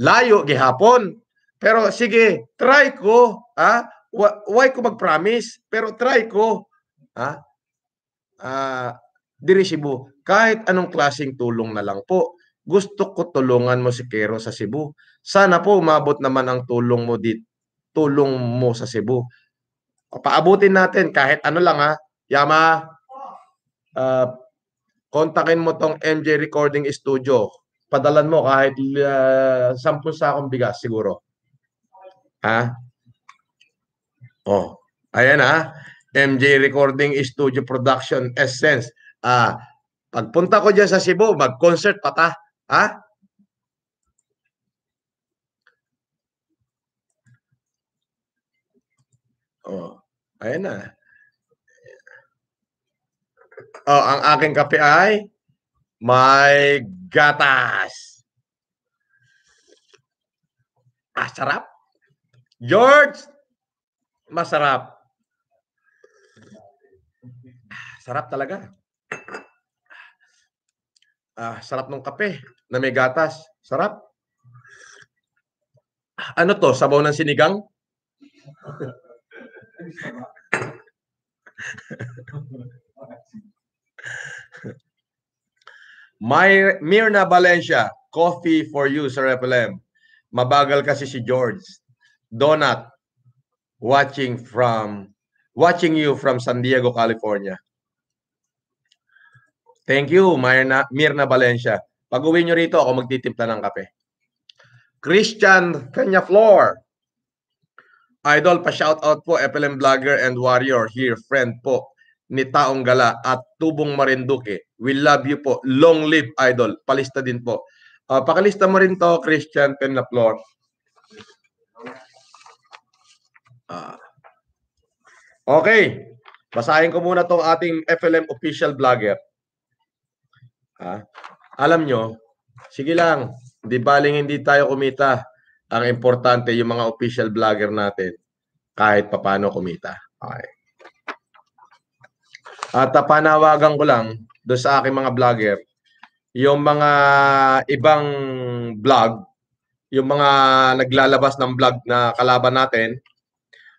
Layo gihapon. Pero sige, try ko. Why ko mag-promise? Pero try ko. Diri Cebu. Kahit anong klaseng tulong na lang po. Gusto ko tulungan mo si Kero sa Cebu. Sana po umabot naman ang tulong mo dito. Tulong mo sa Cebu. Paabutin natin kahit ano lang Yama. Kontakin mo tong MJ Recording Studio. Padalan mo kahit 10 sakong bigas siguro. Ayan MJ Recording Studio Production Essence. Pagpunta ko dyan sa Cebu, mag-concert pa ta. Ayan na. Ang aking kape ay may gatas. Sarap. George, masarap. Sarap talaga. Sarap ng kape na may gatas. Sarap. Ano to? Sabaw ng sinigang? Mirna Valencia, coffee for you, Sir FLM. Mabagal kasi si George. Donut, watching you from San Diego, California. Thank you, Mirna Valencia. Pag-uwi nyo rito, ako magtitimpla ng kape. Christian Peñaflor. Idol, pa-shoutout po, FLM Vlogger and Warrior here, friend po ni Taong Gala at Tubong Marinduque. We love you po. Long live, Idol. Palista din po. Pakalista mo rin to, Christian Penlaflor. Okay. Basahin ko muna tong ating FLM official vlogger. Alam nyo, sige lang, di baling hindi tayo kumita. Ang importante yung mga official vlogger natin kahit papano kumita. Okay. At panawagan ko lang doon sa aking mga vlogger, yung mga ibang vlog, yung mga naglalabas ng vlog na kalaban natin,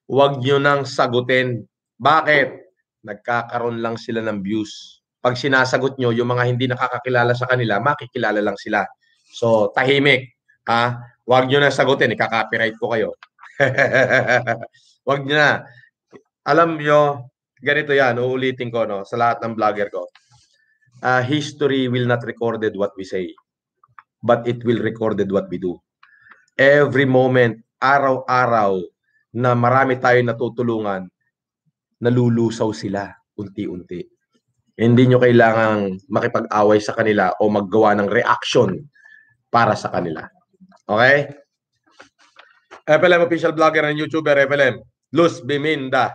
huwag nyo nang sagutin. Bakit? Nagkakaroon lang sila ng views. Pag sinasagot nyo, yung mga hindi nakakakilala sa kanila, makikilala lang sila. So, tahimik. Huwag nyo na sagutin, ikaka-copyright ko kayo. Huwag nyo na. Alam nyo, ganito yan, uulitin ko no, sa lahat ng vlogger ko. History will not recorded what we say, but it will recorded what we do. Every moment, araw-araw, na marami tayong natutulungan, nalulusaw sila unti-unti. Hindi nyo kailangang makipag-away sa kanila o maggawa ng reaction para sa kanila. Okay? FLM official vlogger and YouTuber FLM, Luz Biminda,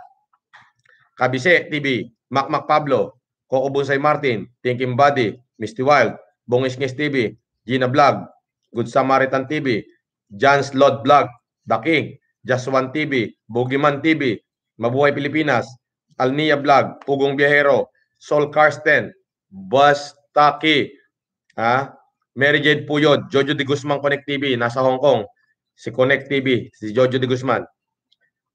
Kabise TV, Macmac Pablo, Coco Bonsai Martin, Thinking Body, Misty Wild, Bongis TV, Gina Vlog, Good Samaritan TV, Jan's Lord Vlog, The King, Just One TV, Boogeyman TV, Mabuhay Pilipinas, Alnia Vlog, Pugong Biyahero, Sol Karsten, Buzz Taki, Mary Jade Puyod, Jojo de Guzman Connect TV, nasa Hong Kong, si Connect TV, si Jojo de Guzman,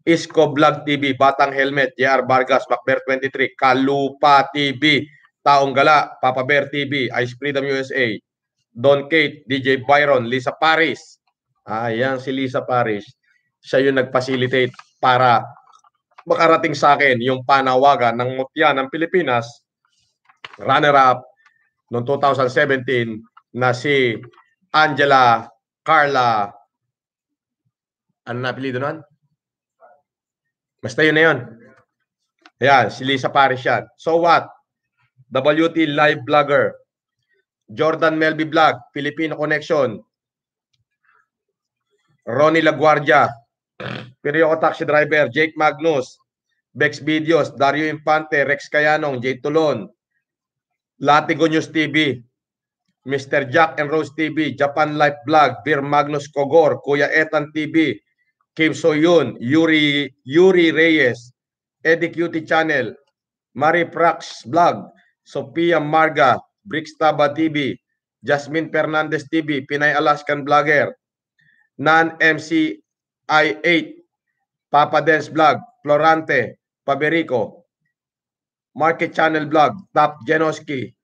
Isko Vlog TV, Batang Helmet, JR Vargas, Macbear 23, Kalupa TV, Taong Gala, Papa Bear TV, Ice Freedom USA, Don Kate, DJ Byron, Lisa Paris. Yan si Lisa Paris. Siya yung nag-facilitate para makarating sa akin yung panawagan ng mutya ng Pilipinas, runner-up noong 2017 na si Angela Carla, ano na apelido nun? Basta yun na yun. Ayan, si Lisa Paris yan. So what? WT Live Vlogger, Jordan Melby Vlog, Filipino Connection, Ronnie Laguardia, Perioco Taxi Driver, Jake Magnus, Bex Videos, Dario Infante, Rex Cayanong, Jay Tulon, Latigo News TV, Mr. Jack and Rose TV, Japan Life Vlog, Beer Magnus Kogor, Kuya Ethan TV, Kim Soyun, Yuri Reyes, Eddie Cutie Channel, Marie Prax Vlog, Sophia Marga, Brixtaba TV, Jasmine Fernandez TV, Pinay Alaskan Vlogger, Nan MCI8, Papa Dance Vlog, Florante, Paberico, Market Channel Vlog, Top Genoski,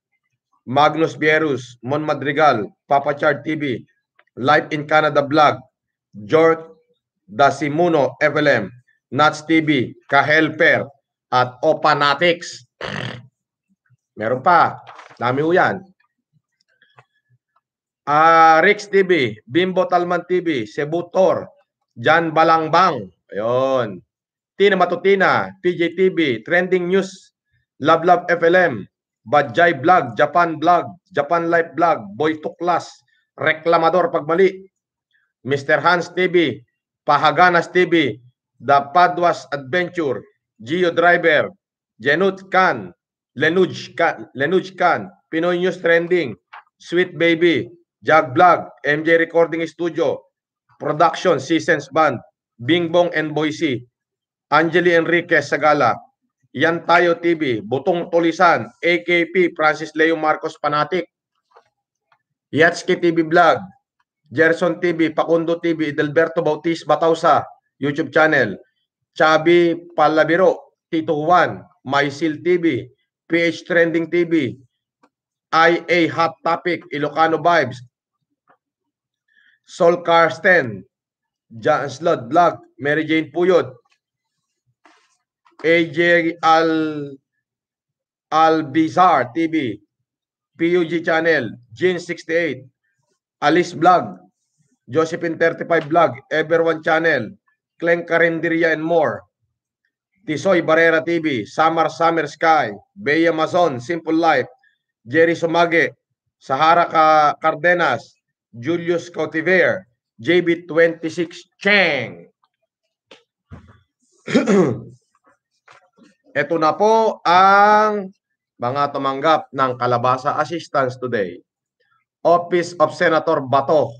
Magnus Bierus, Mon Madrigal, Papa Chart TV, Life in Canada Vlog, George Dasimuno FLM, Nuts TV, Kahelper, at Opanatics. Meron pa. Dami ho yan. Rix TV, Bimbo Talman TV, Sebutor, Jan Balangbang. Ayun. Tina Matutina, PJ TV, Trending News, Love Love FLM, Bajay Vlog, Japan Vlog, Japan Life Vlog, Boy Tuklas, Reklamador Pagmali, Mr. Hans TV, Pahaganas TV, The Padwas Adventure, Geo Driver, Lenuj Khan, Pinoy News Trending, Sweet Baby, Jag Vlog, MJ Recording Studio, Production, Seasons Band, Bingbong and Boise, Angeli Enriquez Sagala, Yan Tayo TV, Butong Tulisan, AKP, Francis Leo Marcos Panatic, Yatski TV Vlog, Gerson TV, Pakundo TV, Delberto Bautis Batausa, YouTube channel, Chabi Palabiro, Tito Juan, Mysil TV, PH Trending TV, IA Hot Topic, Ilocano Vibes, Sol Karsten, Jan Slot Vlog, Mary Jane Puyod, AJ Albizar TV, PUG channel, Jean 68, Alice Vlog, Josephine 35 Vlog, Everyone channel, Cleng Carinderia and more, Tisoy Barrera TV, Summer Sky, Bea Mazon, Simple Life, Jerry Sumage, Sahara Cardenas, Julius Cautiver, JB26 Cheng. Ito na po ang mga tumanggap ng Kalabasa Assistance today. Office of Senator Bato,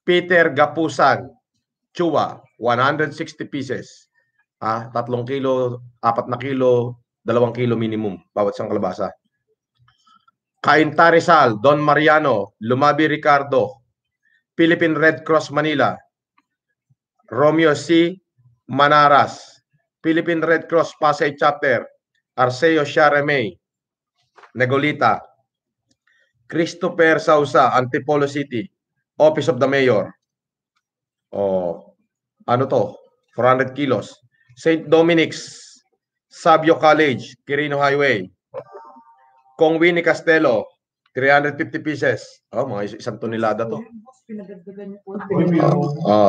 Peter Gapusan, Chua, 160 pieces. 3 kilo, 4 na kilo, 2 kilo minimum bawat isang kalabasa. Cainta Rizal, Don Mariano, Lumabi Ricardo, Philippine Red Cross Manila, Romeo C. Manaras, Philippine Red Cross Pasay Chapter, Arceo Sharemay, Negolita, Christopher Sausa, Antipolo City, Office of the Mayor. Ano to? 400 kilos. St. Dominic's, Sabio College, Quirino Highway. Kong Winnie Castelo, 350 pieces. Mga 1 tonelada to.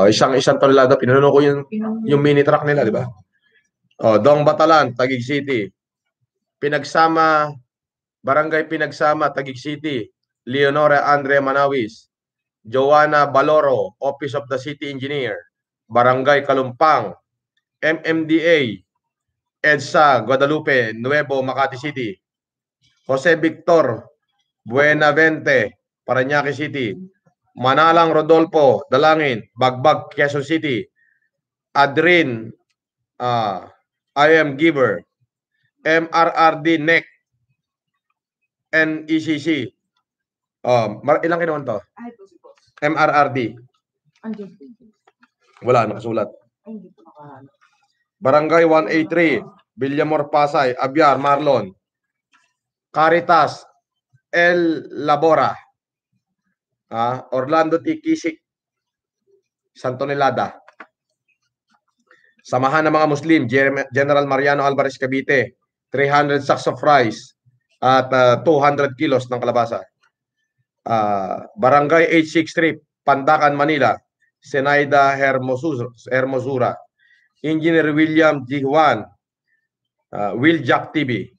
Isang tonelada. Pinuno ko yung mini truck nila, di ba? Dong Batalan, Taguig City. Pinagsama, Barangay Pinagsama, Taguig City. Leonora Andre Manawis. Joanna Baloro, Office of the City Engineer. Barangay Kalumpang. MMDA, EDSA, Guadalupe, Nuevo, Makati City. Jose Victor Buenavente, Parañaque City. Manalang Rodolfo, Dalangin, Bagbag, Quezon City. Adrin, I am Giver. MRRD, NEC, NECC. Ilang kinuha to? MRRD. Wala, nakasulat. Barangay 183, Villamor Pasay, Abiar, Marlon. Caritas, El Labora. Orlando T. Kisik, Santonelada. Samahan ng mga Muslim, General Mariano Alvarez Cavite, 300 sacks of rice at 200 kilos ng kalabasa. Barangay 863, Pandacan, Manila, Senaida Hermosura. Engineer William G. Juan, Will Jack TV.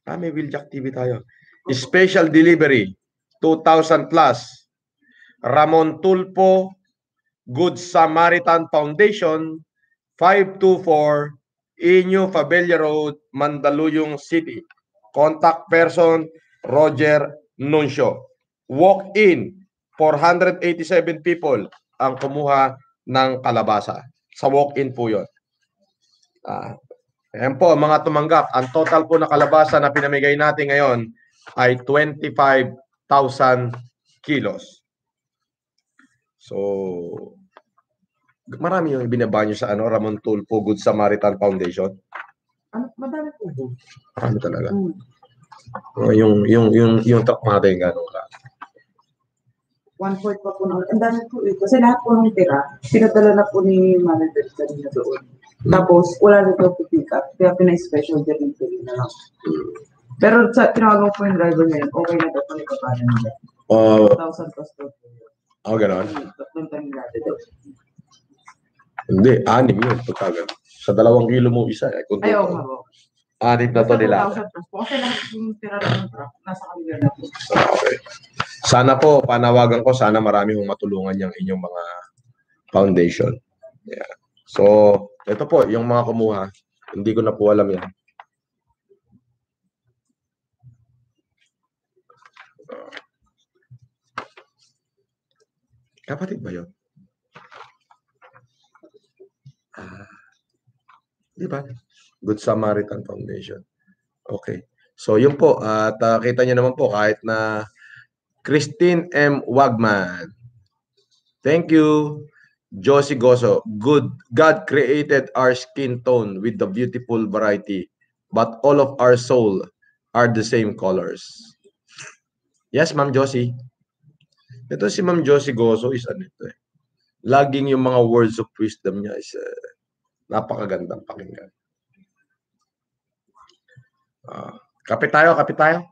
May Will Jack TV tayo. Special Delivery, 2,000 plus. Ramon Tulpo, Good Samaritan Foundation, 524 Inyo Fabella Road, Mandaluyong City. Contact person, Roger Nuncio. Walk-in, 487 people ang kumuha ng kalabasa. Sa walk-in po yun. Ayan po, mga tumanggap. Ang total po na kalabasa na pinamigay natin ngayon ay 25,000 kilos. So, marami yung ibinaba nyo sa Ramon Tulfo Good Samaritan Foundation. Madami po. Marami talaga. Yung truck natin, gano'n ka. 1/4 pa po. Ang dami po eh. Kasi lahat po ng tira, pinadala na po ni manager kanina doon. Tapos, wala na ito po pick up. Kaya pinay-special delivery na lang. Pero sa tinawag po yung driver ngayon, okay na ito po ipapala nila. 1,000 plus po. Gano'n? Tatlong tayo natin daw. Hindi, 6 yun. Sa 2 kilo mo isa. Ay, oo nga po. 6 na to nila. 1,000 plus po. Kasi lahat yung tira ng truck, nasa kanila na po. Okay. Sana po, panawagan ko, sana marami hong matulungan yung inyong mga foundation. Yeah. So, ito po, yung mga kumuha, hindi ko na po alam yan. Kapatid ba yun? Di ba? Good Samaritan Foundation. Okay. So, yun po. At kita nyo naman po, kahit na Christine M. Wagman. Thank you. Josie Goso. Good. God created our skin tone with the beautiful variety, but all of our soul are the same colors. Yes, Ma'am Josie. Ito si Ma'am Josie Goso is laging yung mga words of wisdom niya is napakagandang pakinggan. Kapit tayo, kapit tayo.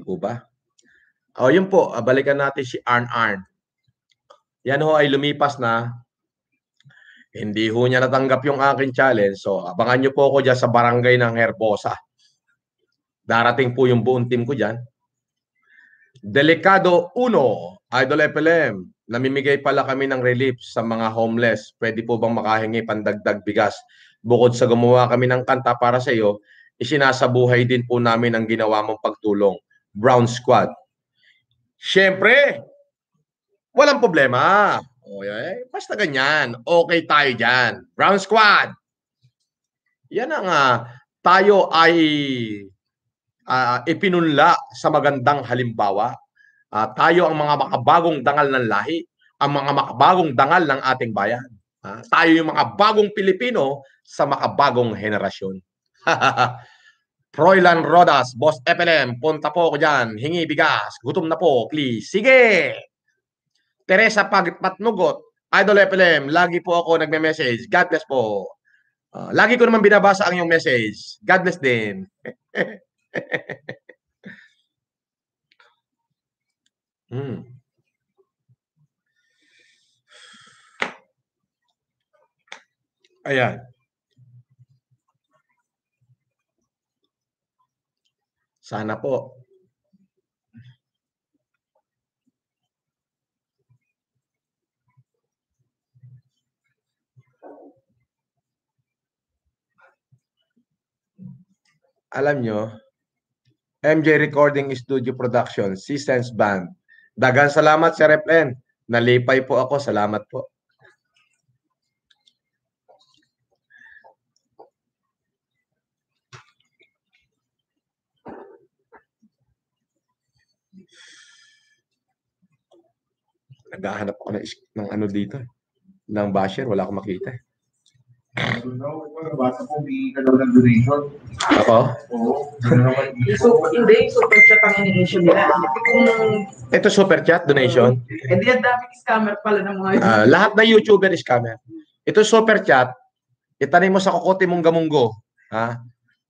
po ba? O, yun po. Balikan natin si Arn. Yan ho ay lumipas na. Hindi ho niya natanggap yung aking challenge. So, abangan nyo po ako dyan sa barangay ng Herbosa. Darating po yung buong team ko dyan. Delikado 1, Idol FLM. Namimigay pala kami ng relief sa mga homeless. Pwede po bang makahingi pandagdag bigas? Bukod sa gumawa kami ng kanta para sa iyo, isinasabuhay din po namin ang ginawa mong pagtulong. Brown Squad. Siyempre, walang problema. Okay? Basta ganyan. Okay tayo dyan. Brown Squad. Yan ang tayo ay ipinunla sa magandang halimbawa. Tayo ang mga makabagong dangal ng lahi, ang mga makabagong dangal ng ating bayan. Tayo yung mga bagong Pilipino sa makabagong henerasyon. Froilan Rodas, Boss FLM, punta po ako dyan. Hingi bigas, gutom na po, please. Sige! Teresa Patnugot, Idol FLM, lagi po ako nagme-message. God bless po. Lagi ko naman binabasa ang iyong message. God bless din. Ayan. Sana po. Alam nyo, MJ Recording Studio Production, C-Sense Band. Dagan salamat, Sir Replen. Nalipay po ako. Salamat po. Naghahanap ako ng ano dito. Ng basher. Wala akong makita. Basta po, may kalaw ng donation. Ako? Oo. So, hindi, super chat ang ini-issue nila. Ito super chat, donation. Hindi, ang daming scammer pala ng mga lahat na YouTuber is scammer. Ito super chat, itanim mo sa kokote mong gamunggo.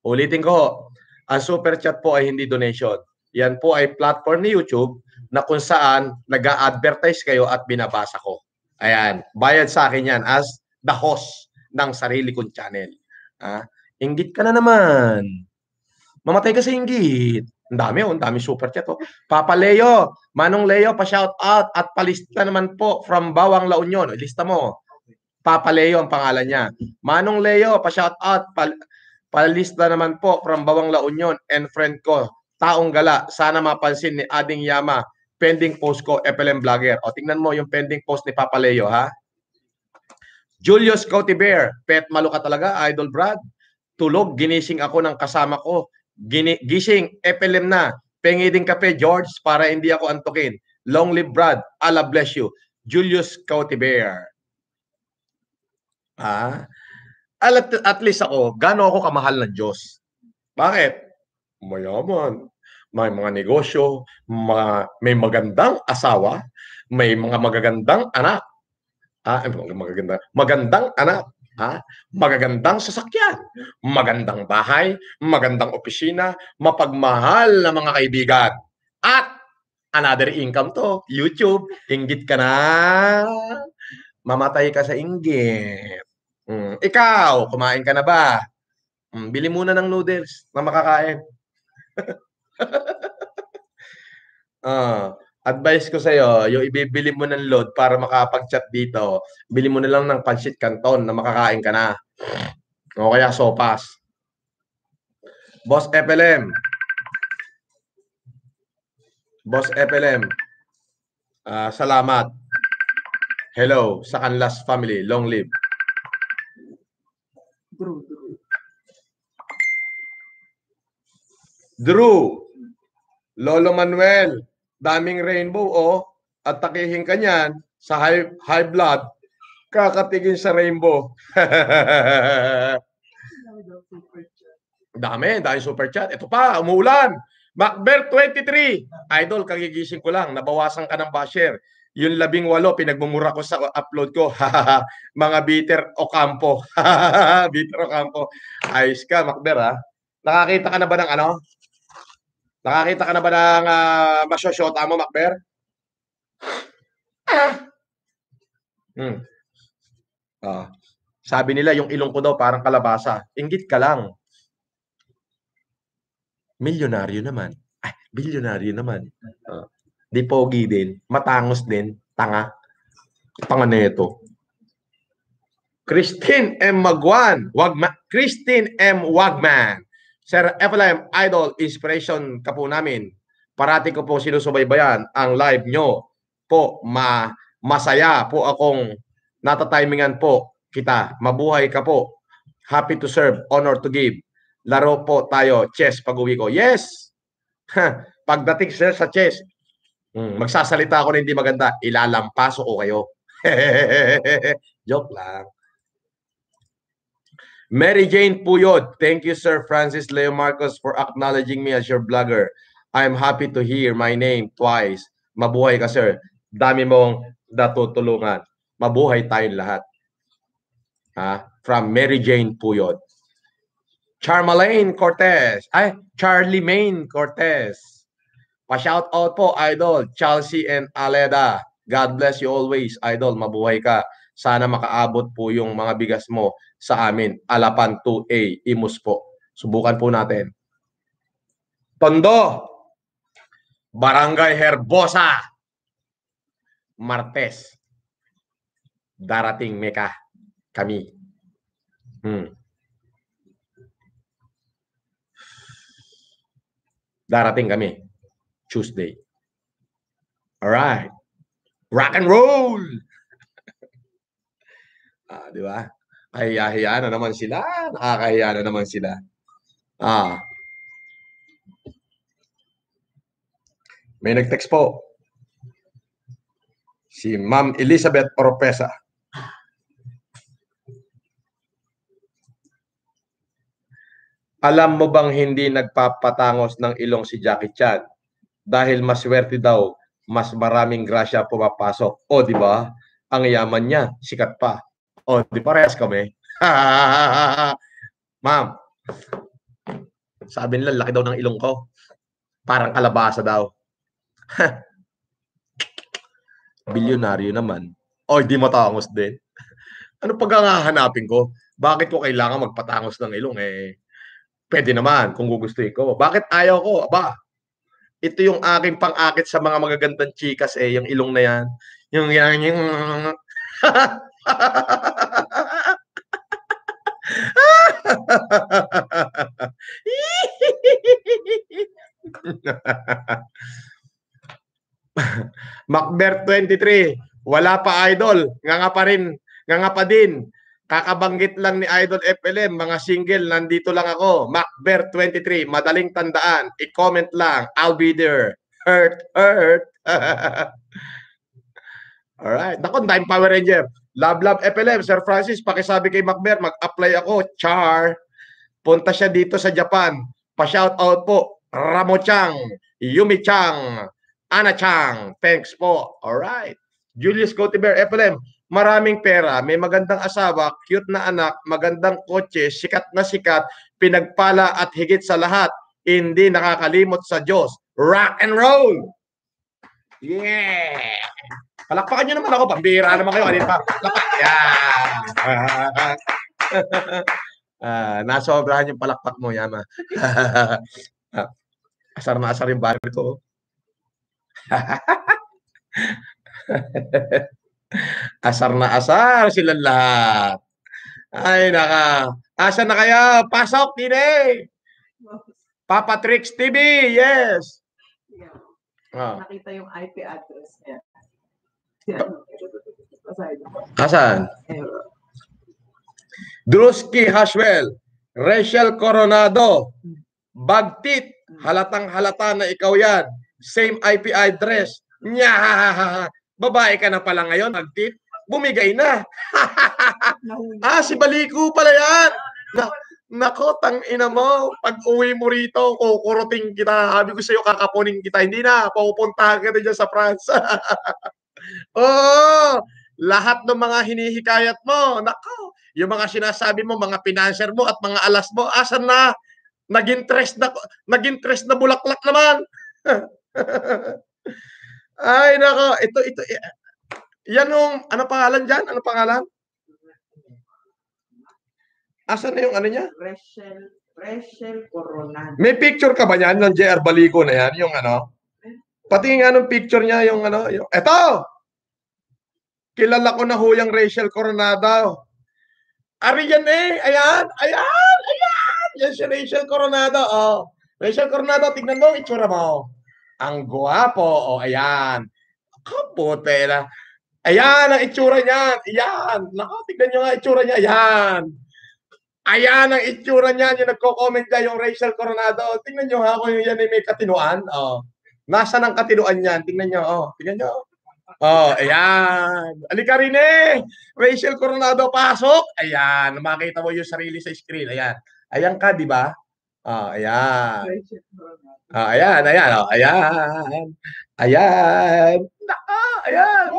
Ulitin ko, ang super chat po ay hindi donation. Yan po ay platform ni YouTube na kung saan nag-a-advertise kayo at binabasa ko. Ayan, bayad sa akin yan as the host ng sarili kong channel. Inggit ka na naman. Mamatay ka sa inggit. Ang dami super chat. Papa Leo, Manong Leo, pa-shout out at palista naman po from Bawang La Union. Lista mo. Papa Leo ang pangalan niya. Manong Leo, pa-shout out, palista naman po from Bawang La Union and friend ko, Taong Gala. Sana mapansin ni Ading Yama. Pending post ko, FLM Vlogger. Tingnan mo yung pending post ni Papa Leo, ha? Julius Scotty Bear, pet malo ka talaga, Idol Brad. Tulog, ginising ako ng kasama ko. Gising, FLM na. Pengi din kape, George, para hindi ako antukin. Long live Brad, Allah bless you. Julius Scotty Bear. At least ako, gaano ako kamahal ng Diyos. Bakit? Mayaman. May mga negosyo, may magandang asawa, may mga magagandang anak. Magandang anak, magagandang sasakyan, magandang bahay, magandang opisina, mapagmahal na mga kaibigan. At another income to, YouTube. Inggit ka na. Mamatay ka sa inggit. Ikaw, kumain ka na ba? Bili muna ng noodles na makakain. Advice ko sa'yo, yung ibibili mo ng load para makapag-chat dito, bili mo na lang ng pancit canton na makakain ka na. O kaya sopas. Boss FLM. Boss FLM. Salamat. Hello sa Canlas family. Long live. Drew. Lolo Manuel. Daming rainbow, at takihin ka niyan sa high blood, kakatigin sa rainbow. Dami super chat. Ito pa, umuulan. Macbert 23. Idol, kagigising ko lang. Nabawasan ka ng basher. Yung 18, pinagmumura ko sa upload ko. Mga Bitter Ocampo. Bitter Ocampo. Ayos ka, Macbert, ha? Nakakita ka na ba ng ano? Nakakita ka na ba ng masyosyota mo, Macber? Sabi nila, yung ilong ko daw parang kalabasa. Inggit ka lang. Milyonaryo naman. Ay, bilyonaryo naman. Di pogi din. Matangos din. Tanga. Tanga neto. Christine M. Magwan. Christine M. Wagman. Sir FLM, idol, inspiration ka po namin. Parati ko po sinusubaybayan ang live nyo. Po, masaya po akong natatimingan po kita. Mabuhay ka po. Happy to serve. Honor to give. Laro po tayo. Chess pag-uwi ko. Yes! Pagdating sa chess, magsasalita ako na hindi maganda. Ilalampaso ko kayo. Joke lang. Mary Jane Puyod. Thank you, Sir Francis Leo Marcos, for acknowledging me as your blogger. I'm happy to hear my name twice. Mabuhay ka, sir. Dami mong natutulungan. Mabuhay tayong lahat. From Mary Jane Puyod. Charmaine Cortez. Charlie Maine Cortez. Pa-shout out po, idol. Chelsea and Aleda. God bless you always, idol. Mabuhay ka. Sana makaabot po yung mga bigas mo sa amin. Alapan 2A. Imus po. Subukan po natin. Tondo. Barangay Herbosa. Martes. Darating meka. Kami. Darating kami. Tuesday. Alright. Rock and roll! Di ba? Kahiya-hiya na naman sila. Nakakahiya na naman sila. May nag-text po. Si Ma'am Elizabeth Oropesa. Alam mo bang hindi nagpapatangos ng ilong si Jackie Chan? Dahil maswerte daw, mas maraming grasya pumapasok. O, di ba? Ang yaman niya, sikat pa. O, di parehas kami. Ma'am, sabi nila, laki daw ng ilong ko. Parang kalabasa daw. Bilyonaryo naman. O, di matangos din. Ano pag hahanapin ko? Bakit ko kailangan magpatangos ng ilong? Pwede naman kung gugustuhin ko. Bakit ayaw ko? Aba, ito yung aking pang-akit sa mga magagandang chikas yung ilong na yan. Yung Macbert 23, wala pa idol. Nga pa rin, nga pa din. Kakabanggit lang ni Idol FLM, mga single, nandito lang ako. Macbert 23, madaling tandaan. I-comment lang, I'll be there. Hurt. Alright. Naku, Time Power Ranger. Love FLM. Sir Francis, pakisabi kay Macbert, mag-apply ako. Char. Punta siya dito sa Japan. Pa-shout out po. Ramo-chan, Yumi-chan, Ana-chan. Thanks po. Alright. Julius Cotiber FLM. Maraming pera, may magandang asawa, cute na anak, magandang kotse, sikat na sikat, pinagpala at higit sa lahat, hindi nakakalimot sa Diyos. Rock and roll! Yeah! Palakpakan nyo naman ako, pambira naman kayo. Alin pa? Palakpak. Yeah! Nasobrahan yung palakpak mo, Yama. Asar na asar yung baril ko. Asar na asar silang lahat. Ay, naka. Asa na kaya? Pasok, Tine! Papa Tricks TV, yes! Nakita yung IP address niya. Asan? Drusky Hashwell, Rachel Coronado, Bagtit, halatang halata na ikaw yan. Same IP address. Nya! Babae ka na pala ngayon, Bagtit. Bumigay na. Si Baliku pala yan. Nako, tangina mo. Pag uwi mo rito, kukuruting kita. Sabi ko sa'yo, kakapunin kita. Hindi na, pupuntahan ka na dyan sa France. Lahat ng mga hinihikayat mo, nako, yung mga sinasabi mo, mga financer mo at mga alas mo, asan na? Naging tres na bulaklak naman. Ay, nako. Ito. Yan yung, ano pangalan dyan? Ano pangalan? Asan na yung ano niya? Rachel Coronado. May picture ka ba niyan ng JR Balico na yan? Yung ano? Pati nga anong picture niya, yung ano? Eto! Kilala ko na ho yung Rachel Coronado. Ari yan eh. Ayan. Yan si Rachel Coronado. Oh. Rachel Coronado, tignan mo ang itsura mo. Ang guwapo. Oh, ayan. Kapote na. Ayan ang itsura niya. Ayan. Naku, tignan nyo nga itsura niya. Ayan. Ayan ang itsura niya. Yung nagko-comment niya, yung Rachel Coronado. Tingnan nyo ha, kung yan ay may katinuan. Oh. Nasaan ang katinuan niyan? Tingnan nyo. Oh. Tingnan nyo. Oh, ayan. Alika rin eh. Rachel Coronado, pasok. Ayan. Makita mo yung sarili sa screen. Ayan. Ayan ka, di ba? Oh, ayan. Oh, ayan. Oh, ayan. Ayan. Naka, ayan.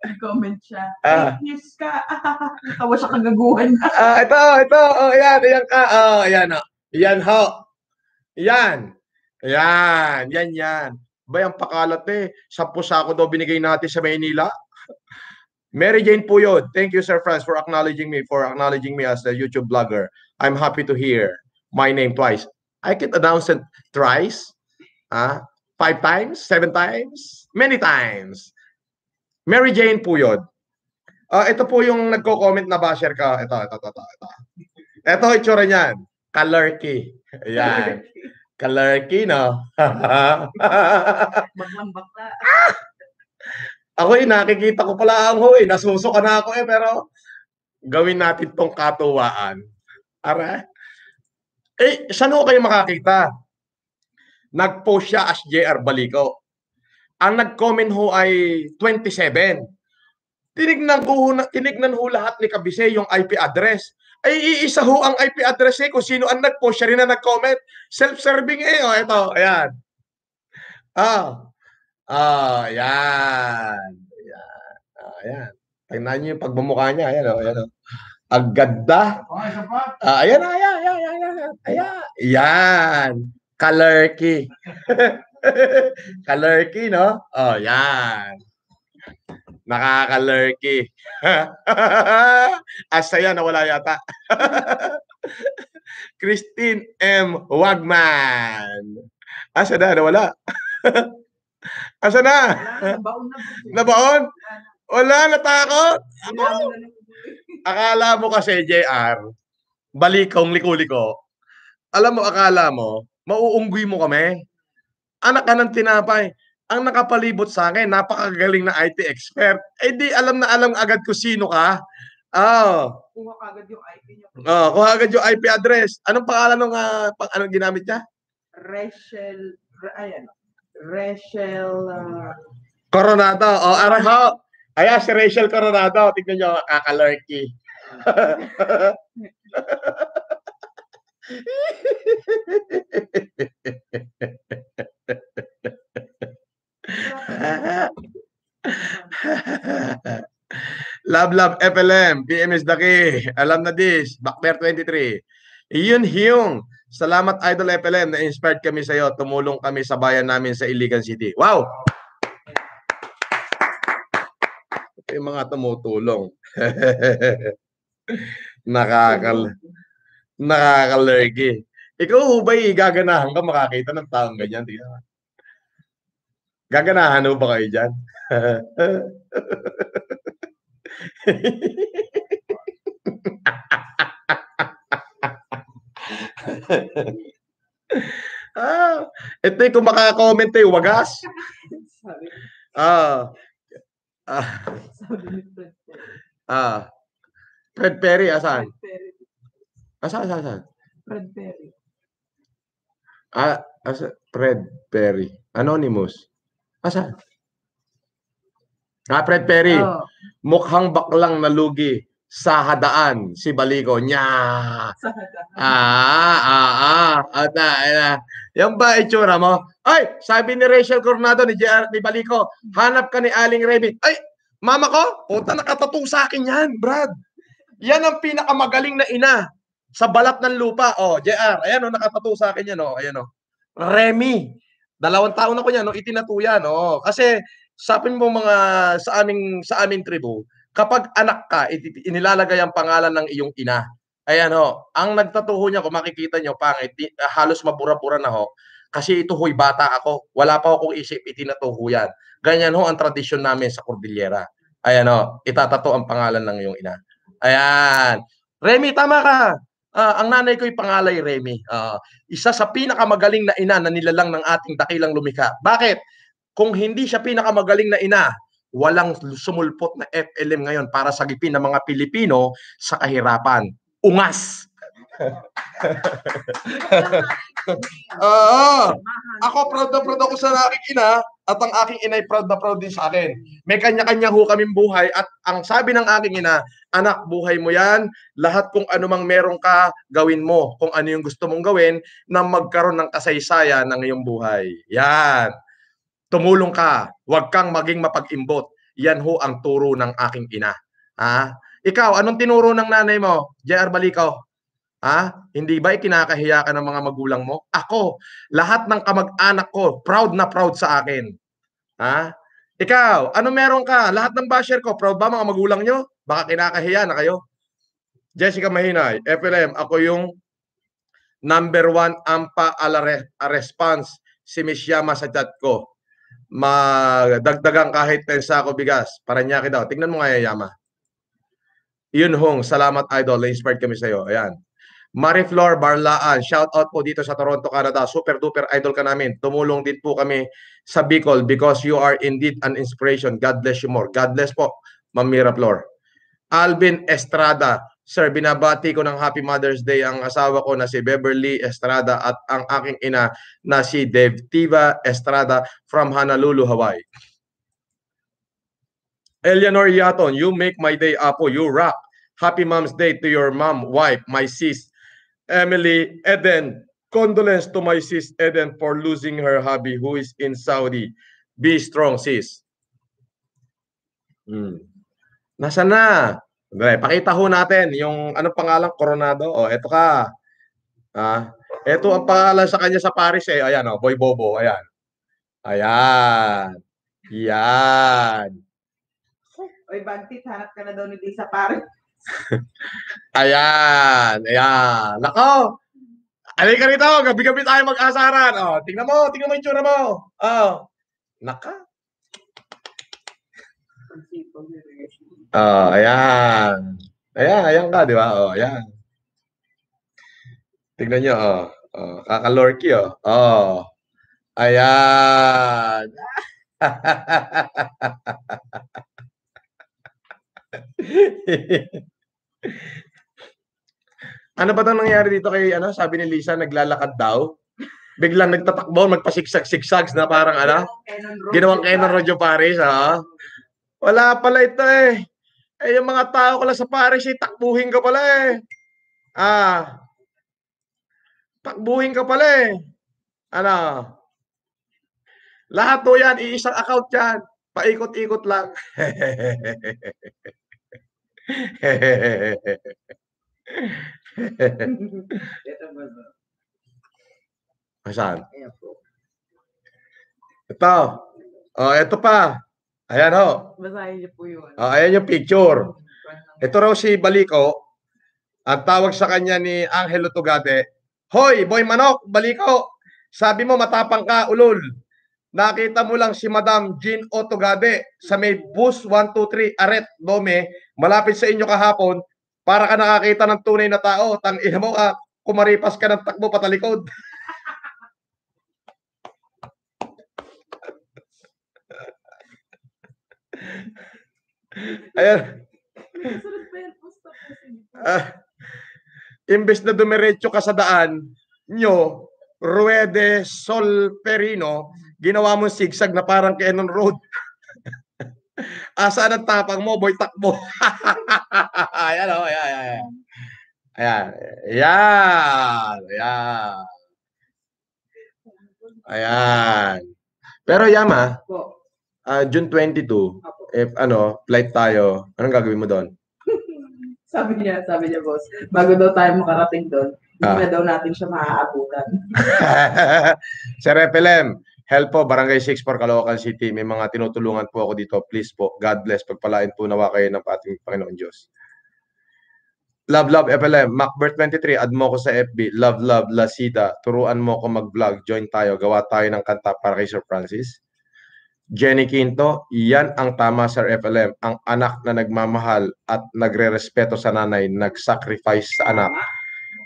Nag-comment siya. Fake news ka. Natawa siya kagaguhan na. Ito. Oh, ayan. Ayan ka. Oh, ayan. Oh. Ayan ho. Ayan. Yan. Ba yung pakalat eh. 10 sako daw binigay natin sa Maynila. Mary Jane Puyod, thank you Sir Franz for acknowledging me as a YouTube blogger. I'm happy to hear my name twice. I can announce it thrice, 5 times, 7 times, many times. Mary Jane Puyod. Ito po yung nagko-comment na basher ka. Ito. Ito itsura niyan. Kalerky. Ayan. Kalerky, no? Baklang-bakla. Ako nakikita ko pala nasusuka na ako pero gawin natin tong katuwaan. Ara? Saan ho kayo makakita? Nag-post siya as JR Balico. Ang nag-comment ho ay 27. Tinignan ho lahat ni Kabise yung IP address. Ay iisa ho ang IP address kung sino ang nag-post, siya rin na nag-comment. Self-serving ito, ayan. Ayan. Tingnan niyo yung pagmumukha niya, ayan. Ang ganda. Ayan. Kalerky. Kalerky, no? Oh, yan. Nakakalerky. Asaya, nawala yata. Christine M. Wagman. Asa na? Nawala. Asa na? Nabaon? Wala, natakot. Akala mo kasi, JR, Balikong liko-liko. Alam mo, akala mo, mauunggoy mo kami. Anak ka ng tinapay. Ang nakapalibot sa akin, napakagaling na IT expert. Di alam na alam agad kung sino ka. Kuha agad yung IP niya. Kuha agad yung IP address. Anong pangalan ng anong ginamit niya? Rachel Coronado. Ayan, si Rachel Coronado. Tignan nyo, kakalerky. Love FLM, PM is the key. Alam na this, Backbear 23. Iyon Hyung. Salamat Idol FLM na inspired kami sa iyo. Tumulong kami sa bayan namin sa Iligan City. Wow! Ito yung mga tumutulong. Nakakalergy. Ikaw ba'y gaganahan ka makakita ng taong ganyan? Gaganahan mo ba kayo dyan? Ito yung kung makakomment yung wagas. Fred Perry, asan? Asan? Fred Perry. Fred Perry. Anonymous. Asan? Fred Perry. Mukhang baklang nalugi sa hadaan si Balico. Nya. Yan ba itsura mo? Ay, sabi ni Rachel Coronado ni Balico, hanap ka ni Aling Remy. Ay, mama ko, puta nakatattoo sa akin yan, Brad. Yan ang pinakamagaling na ina. Sa balat ng lupa. Oh, JR. Ayan, oh, nakatato sa akin yan. Oh. Ayan, oh. Remy. 2 taon ako yan. Oh, itinatu yan. Oh. Kasi, sapin mo mga sa aming tribu, kapag anak ka, inilalagay ang pangalan ng iyong ina. Ayan, ho. Ang nagtatuho niya, kung makikita niyo, pangit, halos mabura-bura na, ho. Kasi ito, ho'y bata ako. Wala pa akong isip, itinatuho yan. Ganyan, ho, ang tradisyon namin sa Cordillera. Ayan, ho. Itatato ang pangalan ng iyong ina. Ayan. Remy, tama ka. Ang nanay ko'y pangalay Remy. Isa sa pinakamagaling na ina na nilalang ng ating dakilang lumikha. Bakit? Kung hindi siya pinakamagaling na ina, walang sumulpot na FLM ngayon para sagipin ng mga Pilipino sa kahirapan. Ungas! Ako proud na proud ako sa aking ina at ang aking ina ay proud na proud din sa akin. May kanya-kanya ho kaming buhay at ang sabi ng aking ina, anak, buhay mo yan, lahat kung ano mang meron ka, gawin mo. Kung ano yung gusto mong gawin na magkaroon ng kasaysayan ng iyong buhay. Yan. Tumulong ka, huwag kang maging mapag-imbot. Yan ho ang turo ng aking ina. Ikaw, anong tinuro ng nanay mo, JR Balikaw? Hindi ba ikinakahiya ka ng mga magulang mo? Ako, lahat ng kamag-anak ko, proud na proud sa akin. Ikaw, ano meron ka? Lahat ng basher ko, proud ba mga magulang nyo? Baka kinakahiya na kayo. Jessica Mahinay, FLM, ako yung number 1 ampa ala response si Miss Yama sa chat ko. Madagdagan kahit 10 sako bigas. Paranaque daw. Tingnan mo nga Yama. Yun hong, salamat idol. Na-inspired kami sa iyo. Ayan. Mariflor Barlaan, shout out po dito sa Toronto, Canada. Super duper idol ka namin. Tumulong din po kami sa Bicol because you are indeed an inspiration. God bless you more. God bless po, Ma'am Miraflor. Alvin Estrada, sir, binabati ko ng Happy Mother's Day ang asawa ko na si Beverly Estrada at ang aking ina na si Devtiva Estrada from Honolulu, Hawaii. Eleanor Yaton, you make my day, Apo. You rock. Happy Mom's Day to your mom, wife, my sis, Emily Eden. Condolence to my sis Eden for losing her hubby who is in Saudi. Be strong, sis. Nasaan na? Pakita ho natin yung ano pangalan, Coronado. Eto ka. Eto ang pangalan sa kanya sa Paris eh. Ayan Boy Bobo. Ayan. Ayan. Yan. Oy, Bantit, hanap ka na daw ni Lisa Paris. Ayan. Ayan. Nako. Alika rito. Gabi-gabi tayo mag-asaran. Tingnan mo yung tsura mo. Naka. Ayan. Ayan ka, di ba? Ayan. Tingnan nyo, kakalorky, Ayan. Ano ba itong nangyari dito kay, sabi ni Lisa, naglalakad daw? Biglang nagtatakbo, magpasiksag-siksags na parang, ginawang Kenan Rodyo Paris, Wala pala ito eh. Yung mga tao ko lang sa Paris, takbuhin ka pala eh. Takbuhin ka pala eh. Lahat to yan, iisang account yan. Paikot-ikot lang. Saan? Ito. Ito pa. Ayan ho. Basahin niyo po yun. Ayan yung picture. Ito raw si Baliko. Ang tawag sa kanya ni Angelo Tugade, Hoy, Boy Manok, Baliko. Sabi mo matapang ka, ulol. Nakita mo lang si Madam Jean O. Tugade sa may bus 123 Aret, Dome, malapit sa inyo kahapon, para ka nakakita ng tunay na tao. Tangina mo ka, kumaripas ka ng takbo patalikod. Ayan. Imbes na dumiretso ka sa daan nyo, Ruede Solferino, ginawa mo sigsag na parang Kenon Road. Saan ang tapang mo, boy, takbo? Ayan o, ayan. Ayan. Ayan. Ayan. Ayan. Pero Yama, June 22, if flight tayo, anong gagawin mo doon? Sabi niya, boss, bago daw tayo makarating doon, hindi na daw natin siya maaabutan. Sir FLM, help po, Barangay 64, Caloocan City. May mga tinutulungan po ako dito. Please po, God bless. Pagpalain po nawa kayo ng ating Panginoon Diyos. Love FLM, Macbert 23, add mo ko sa FB. Love Lasida, turuan mo ko mag-vlog. Join tayo, gawa tayo ng kanta para kay Sir Francis. Jenny Quinto, yan ang tama, Sir FLM. Ang anak na nagmamahal at nagre-respeto sa nanay, nag-sacrifice sa anak,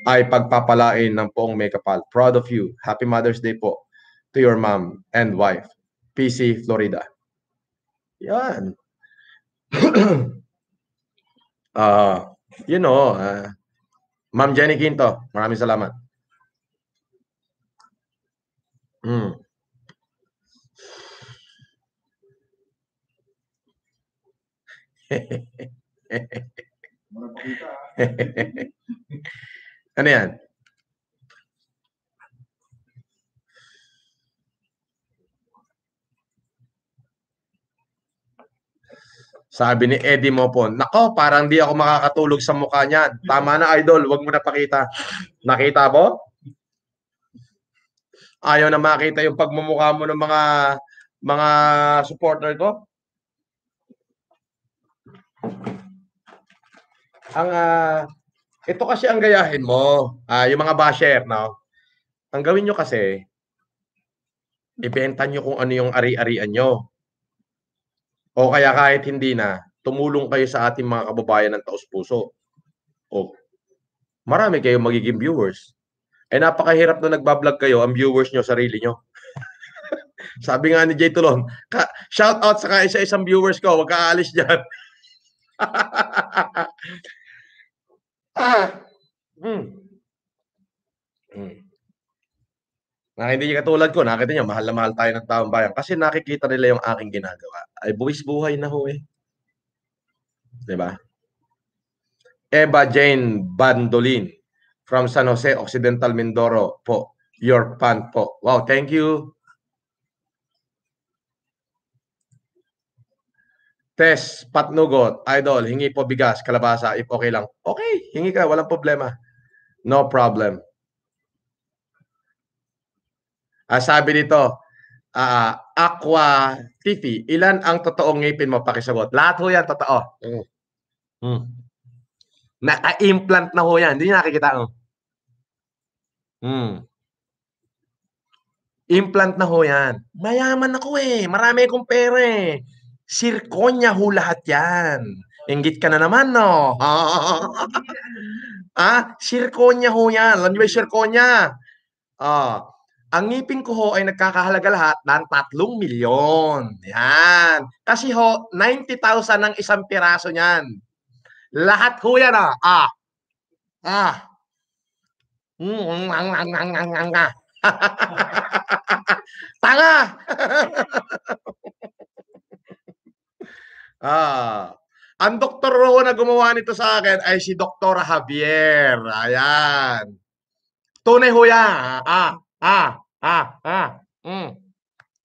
ay pagpapalain ng poong may kapal. Proud of you. Happy Mother's Day po to your mom and wife. PC, Florida. Yan. Ma'am Jenny Quinto, maraming salamat. Ano yan? Sabi ni Eddie Mopon, nako, parang di ako makakatulog sa mukha niya. Tama na, idol, wag mo na pakita. Nakita mo? Ayaw na makita yung pagmumukha mo ng mga supporter ko. Ito kasi ang gayahin mo, yung mga basher, no? Ang gawin nyo kasi, ibenta nyo kung ano yung ari-arian nyo. O kaya kahit hindi na, tumulong kayo sa ating mga kababayan ng taos-puso. O, marami kayong magiging viewers. Napakahirap na nagbablog kayo, ang viewers nyo, sarili nyo. Sabi nga ni Jay Tulon, shout out sa isa-isang viewers ko, huwag ka aalis dyan. Na hindi katulad ko, nakita niyo, mahal na mahal tayo ng taong bayan kasi nakikita nila yung aking ginagawa. Ay buwis buhay na ho eh. Diba? Eva Jane Bandolin from San Jose Occidental, Mindoro po. Your fan po. Wow, thank you. Tess Patnugot, idol, hingi po bigas, kalabasa, if okay lang. Okay, hingi ka, walang problema. No problem. Sabi dito, Aqua TV, ilan ang totoong ngipin mo? Pakisagot. Lahat ho yan, totoo. Naka-implant na ho yan. Hindi nyo nakikita. Implant na ho yan. Mayaman ako eh. Marami akong pera eh. Sirkonya ho lahat yan. Inggit ka na naman, no? Sirkonya ho yan. Alam nyo ba yung sirkonya? Ang ngipin ko ho ay nagkakahalaga lahat ng 3 milyon. Yan. Kasi ho, 90,000 ang isang piraso niyan. Lahat ho yan Tanga! Ang doktor ho na gumawa nito sa akin ay si Dr. Javier. Ayan. Tunay ho yan.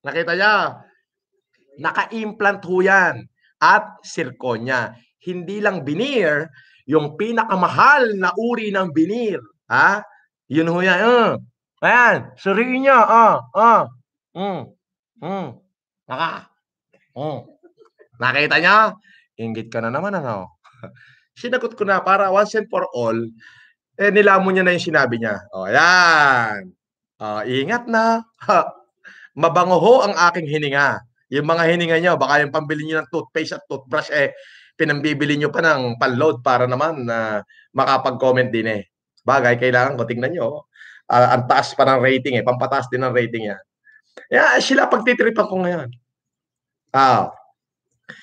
Nakita niya? Naka-implant ho yan. At zirconia. Hindi lang veneer, yung pinakamahal na uri ng veneer. Yun ho yan. Ayan. Suriin niya. Nakita niya? Inggit ka na naman, ano? Sinagot ko na para once and for all, nilamon niya na yung sinabi niya. Ayan. Ingat na. Mabango ho ang aking hininga. Yung mga hininga nyo, baka yung pambili nyo ng toothpaste at toothbrush, pinambibili nyo pa ng panload para naman makapag-comment din eh. Bagay, kailangan ko, tingnan nyo. Ang taas pa ng rating eh. Pampataas din ng rating yan. Sila pagtitripan ko ngayon.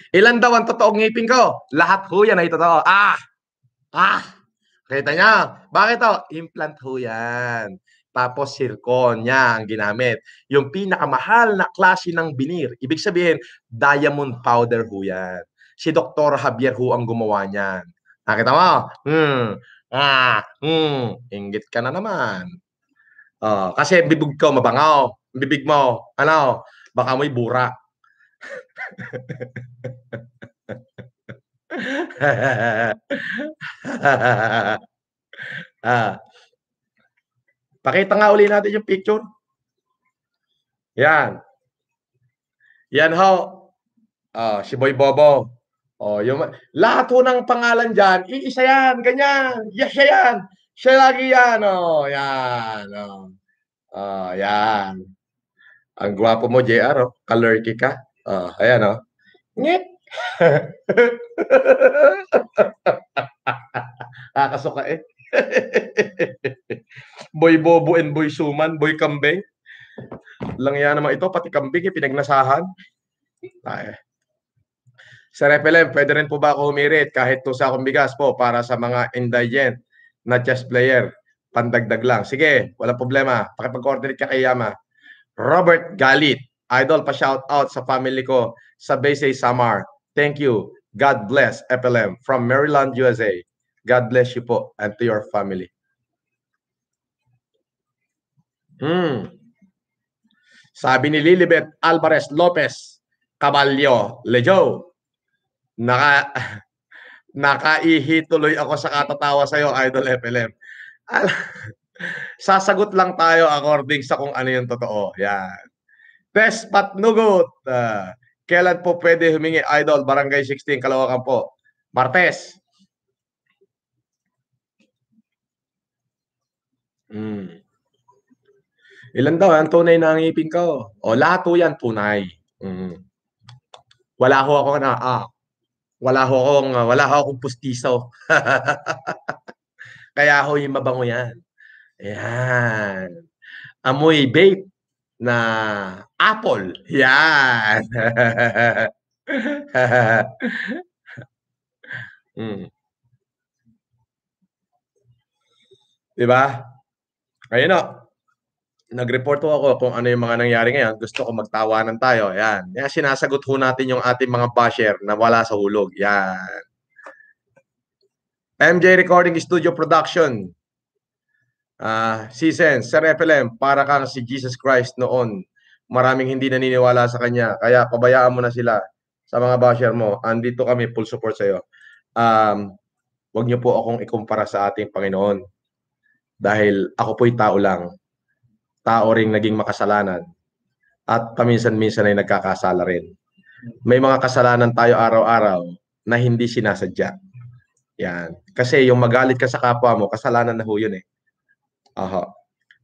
Ilan daw ang totoong ngipin ko? Lahat ho yan ay totoo. Kita niya? Bakit to? Implant ho yan. Tapos zirconia ang ginamit. Yung pinakamahal na klase ng veneer. Ibig sabihin, diamond powder ho yan. Si Dr. Javier ho ang gumawa niyan. Nakita mo? Inggit ka na naman. Kasi bibig ko mabangaw. Bibig mo, baka mo'y bura. Pakita nga uli natin yung picture. Yan. Yan ho. Si Boy Bobo. Lahat ho ng pangalan dyan, iisa yan, ganyan. Yes, siya yan. Siya lagi yan. Yan. Yan. Ang gwapo mo, JR. Kalurky ka. Ayan. Ngit. Kasuka eh. Boy Bobo and Boy Suman, Boy Kambing. Lang yan naman ito, pati kambing pinagnasahan. Sir FLM, pwede rin po ba ako humirit kahit 2 sakong bigas po para sa mga indigent na chess player? Pandagdag lang. Sige, wala problema. Pakipag-coordinate ka kay Yama. Robert Galit, idol, pa-shout out sa family ko sa Baysay, Samar. Thank you. God bless FLM from Maryland, USA. God bless you po and to your family. Sabi ni Lilibet Alvarez Lopez, Caballo, Lejo, nakaihi tuloy ako sa katatawa sa'yo, Idol FLM. Sasagot lang tayo according sa kung ano yung totoo. Yan. Test Patnugot. Kailan po pwede humingi, Idol? Barangay 16, Caloocan po. Martes. Ilan daw ang tunay na ngipin ko? Lahat po yan tunay. Wala ho ako wala ho akong pustiso. Kaya ho yung mabango yan. Ayan. Amoy vape na apple. Yan. Diba? Ayun o. Nag-report ako kung ano yung mga nangyari ngayon. Gusto ko magtawanan tayo. Yan. Yan, sinasagot ho natin yung ating mga basher na wala sa hulog. Yan. MJ Recording Studio Production. Season, Sir FLM, para kang si Jesus Christ noon. Maraming hindi naniniwala sa kanya. Kaya pabayaan mo na sila sa mga basher mo. Andito kami, full support sa iyo. Huwag niyo po akong ikumpara sa ating Panginoon. Dahil ako po'y tao lang. Tao ring naging makasalanan at paminsan-minsan ay nagkakasala rin. May mga kasalanan tayo araw-araw na hindi sinasadya. Yan. Kasi yung magalit ka sa kapwa mo, kasalanan na ho yun eh.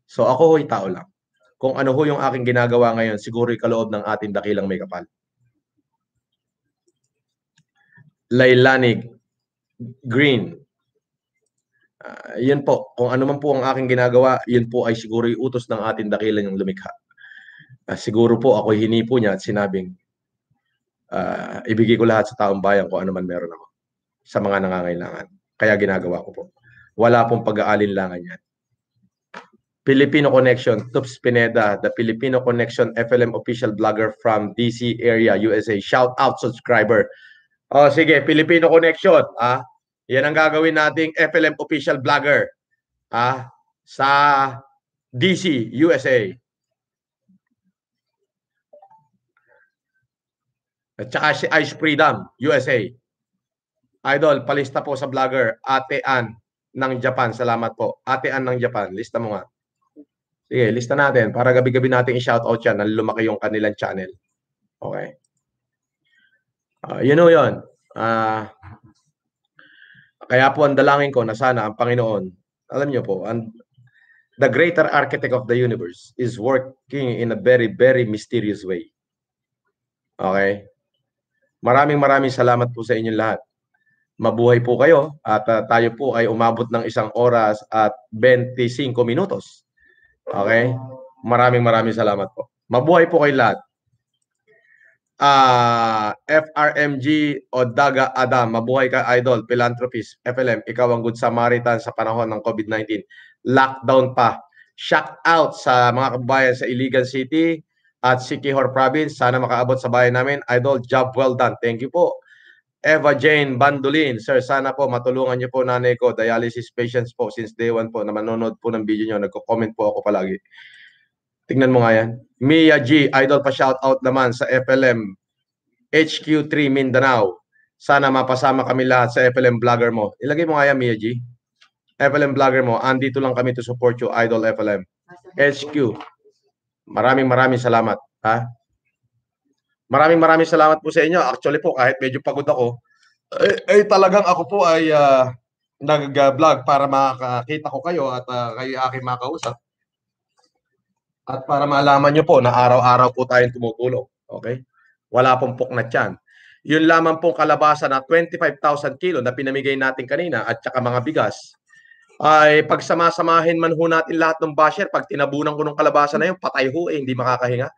So ako ho'y tao lang. Kung ano ho yung aking ginagawa ngayon, siguro'y kaloob ng ating dakilang may kapal. Laylanig Green. Yun po, kung ano man po ang aking ginagawa, yun po ay siguro yung utos ng ating dakilan yung lumikha. Siguro po ako hinipo niya at sinabing, ibigay ko lahat sa taong bayan kung ano man meron ako sa mga nangangailangan. Kaya ginagawa ko po. Wala pong pag-aalinlangan yan. Filipino Connection, Tups Pineda, the Filipino Connection FLM official blogger from DC area, USA. Shout out subscriber. Sige, Filipino Connection, yan ang gagawin nating FLM official blogger sa DC, USA. At saka si Ice Freedom, USA. Idol, palista po sa vlogger, Ate Ann ng Japan. Salamat po. Ate Ann ng Japan, lista mo nga. Sige, lista natin para gabi-gabi natin i-shoutout yan na lumaki yung kanilang channel. Okay. Yun o yun. Kaya po ang dalangin ko na sana ang Panginoon, alam niyo po, the greater architect of the universe is working in a very, very mysterious way. Okay? Maraming salamat po sa inyong lahat. Mabuhay po kayo at tayo po ay umabot ng 1 oras at 25 minutos. Okay? Maraming salamat po. Mabuhay po kayo lahat. FRMG Odaga Adam, mabuhay ka Idol, philanthropist, FLM, ikaw ang good Samaritan sa panahon ng COVID-19. Lockdown pa. Shout out sa mga kababayan sa Iligan City at Siquijor Province. Sana makaabot sa bayan namin. Idol, job well done. Thank you po. Eva Jane Bandolin, sir, sana po matulungan niyo po nanay ko, dialysis patients po since day 1 po na manonood po ng video niyo. Nagko-comment po ako palagi. Tingnan mo nga yan. Mia G, Idol, pa shout out naman sa FLM HQ3 Mindanao. Sana mapasama kami lahat sa FLM Vlogger mo. Ilagay mo nga yan, Mia G. FLM Vlogger mo. Andito lang kami to support you, Idol FLM. HQ. Maraming salamat. Ha? Maraming salamat po sa inyo. Actually po, kahit medyo pagod ako, talagang ako po ay nag-vlog para makakita ko kayo at kayo aking makausap. At para malaman nyo po na araw-araw po tayong tumutulong. Okay? Wala pong puknat yan. Yun lamang pong kalabasa na 25,000 kilo na pinamigay natin kanina at saka mga bigas, ay pagsamasamahin man ho natin lahat ng basher, pag tinabunan ko ng kalabasa na yun, patay ho hindi makakahinga.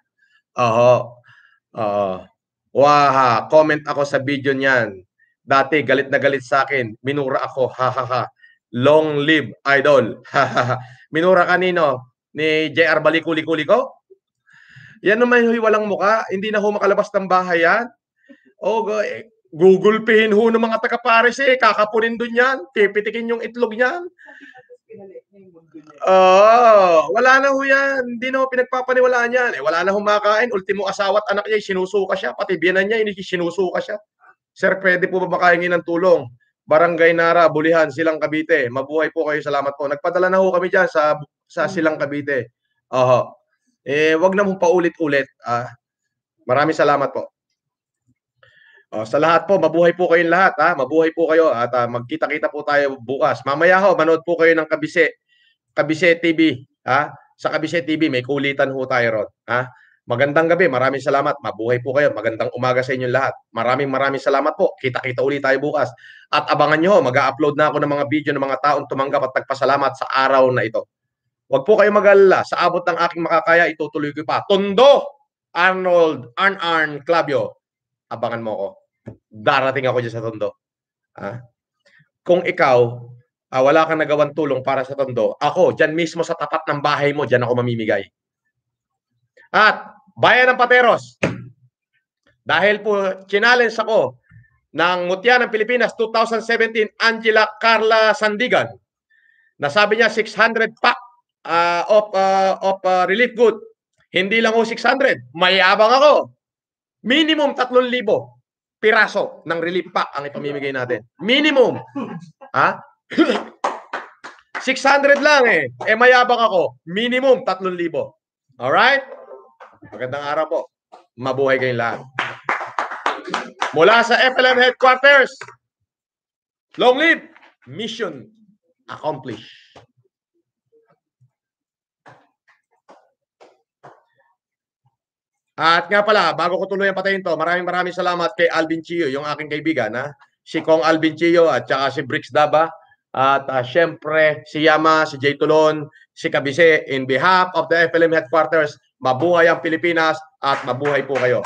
Waha, comment ako sa video niyan. Dati galit na galit sa akin, minura ako, hahaha. Long live Idol. Minura kanino? Ni JR Balikuli-Kuli ko? Yan naman huy walang muka, hindi na ho makalabas ng bahay yan. Google Payhin ho ng mga taga-Paris kakapunin dun yan, pipitikin yung itlog niyan. Wala na ho yan, hindi na ho pinagpapaniwalaan yan. Wala na ho makain, ultimo asawa at anak niya, sinusuka siya, pati biyanan niya, sinusuka siya. Sir, pwede po ba makahingi ng tulong? Barangay Nara, Bulihan, Silang Cavite. Mabuhay po kayo, salamat po. Nagpadala na ho kami dyan sa Silang Cavite. Wag na mong paulit-ulit. Maraming salamat po. Sa lahat po, mabuhay po kayong lahat. Mabuhay po kayo at magkita-kita po tayo bukas. Mamaya ho, manood po kayo ng Kabise TV. Sa Kabise TV, may kulitan ho tayo ron. Magandang gabi, maraming salamat. Mabuhay po kayo. Magandang umaga sa inyong lahat. Maraming salamat po. Kita-kita ulit tayo bukas. At abangan nyo, mag-upload na ako ng mga video ng mga taong tumanggap at nagpasalamat sa araw na ito. Huwag po kayo mag-alala. Sa abot ng aking makakaya, itutuloy ko pa. Tondo! Arnold, Arn Clavio. Abangan mo ako. Darating ako dyan sa Tondo. Kung ikaw, wala kang nagawang tulong para sa Tondo, ako, dyan mismo sa tapat ng bahay mo, dyan ako mamimigay. At, Bayan ng Pateros, dahil po challenge ako ng Mutya ng Pilipinas 2017, Angela Carla Sandigan, nasabi niya 600 pack of relief good. Hindi lang ho 600, mayabang ako. Minimum 3,000 piraso ng relief pack ang ipamimigay natin. Minimum. 600 lang mayabang ako. Minimum 3,000. Alright? Magandang araw po. Mabuhay kayong lahat. Mula sa FLM Headquarters, long live, mission accomplished. At nga pala, bago ko tuluyan patayin to, maraming salamat kay Alvin Chio, yung aking kaibigan, si Kong Alvin Chio at saka si Brix Daba. At syempre, si Yama, si Jay Tulon, si Kabise, in behalf of the FLM Headquarters, mabuhay ang Pilipinas at mabuhay po kayo.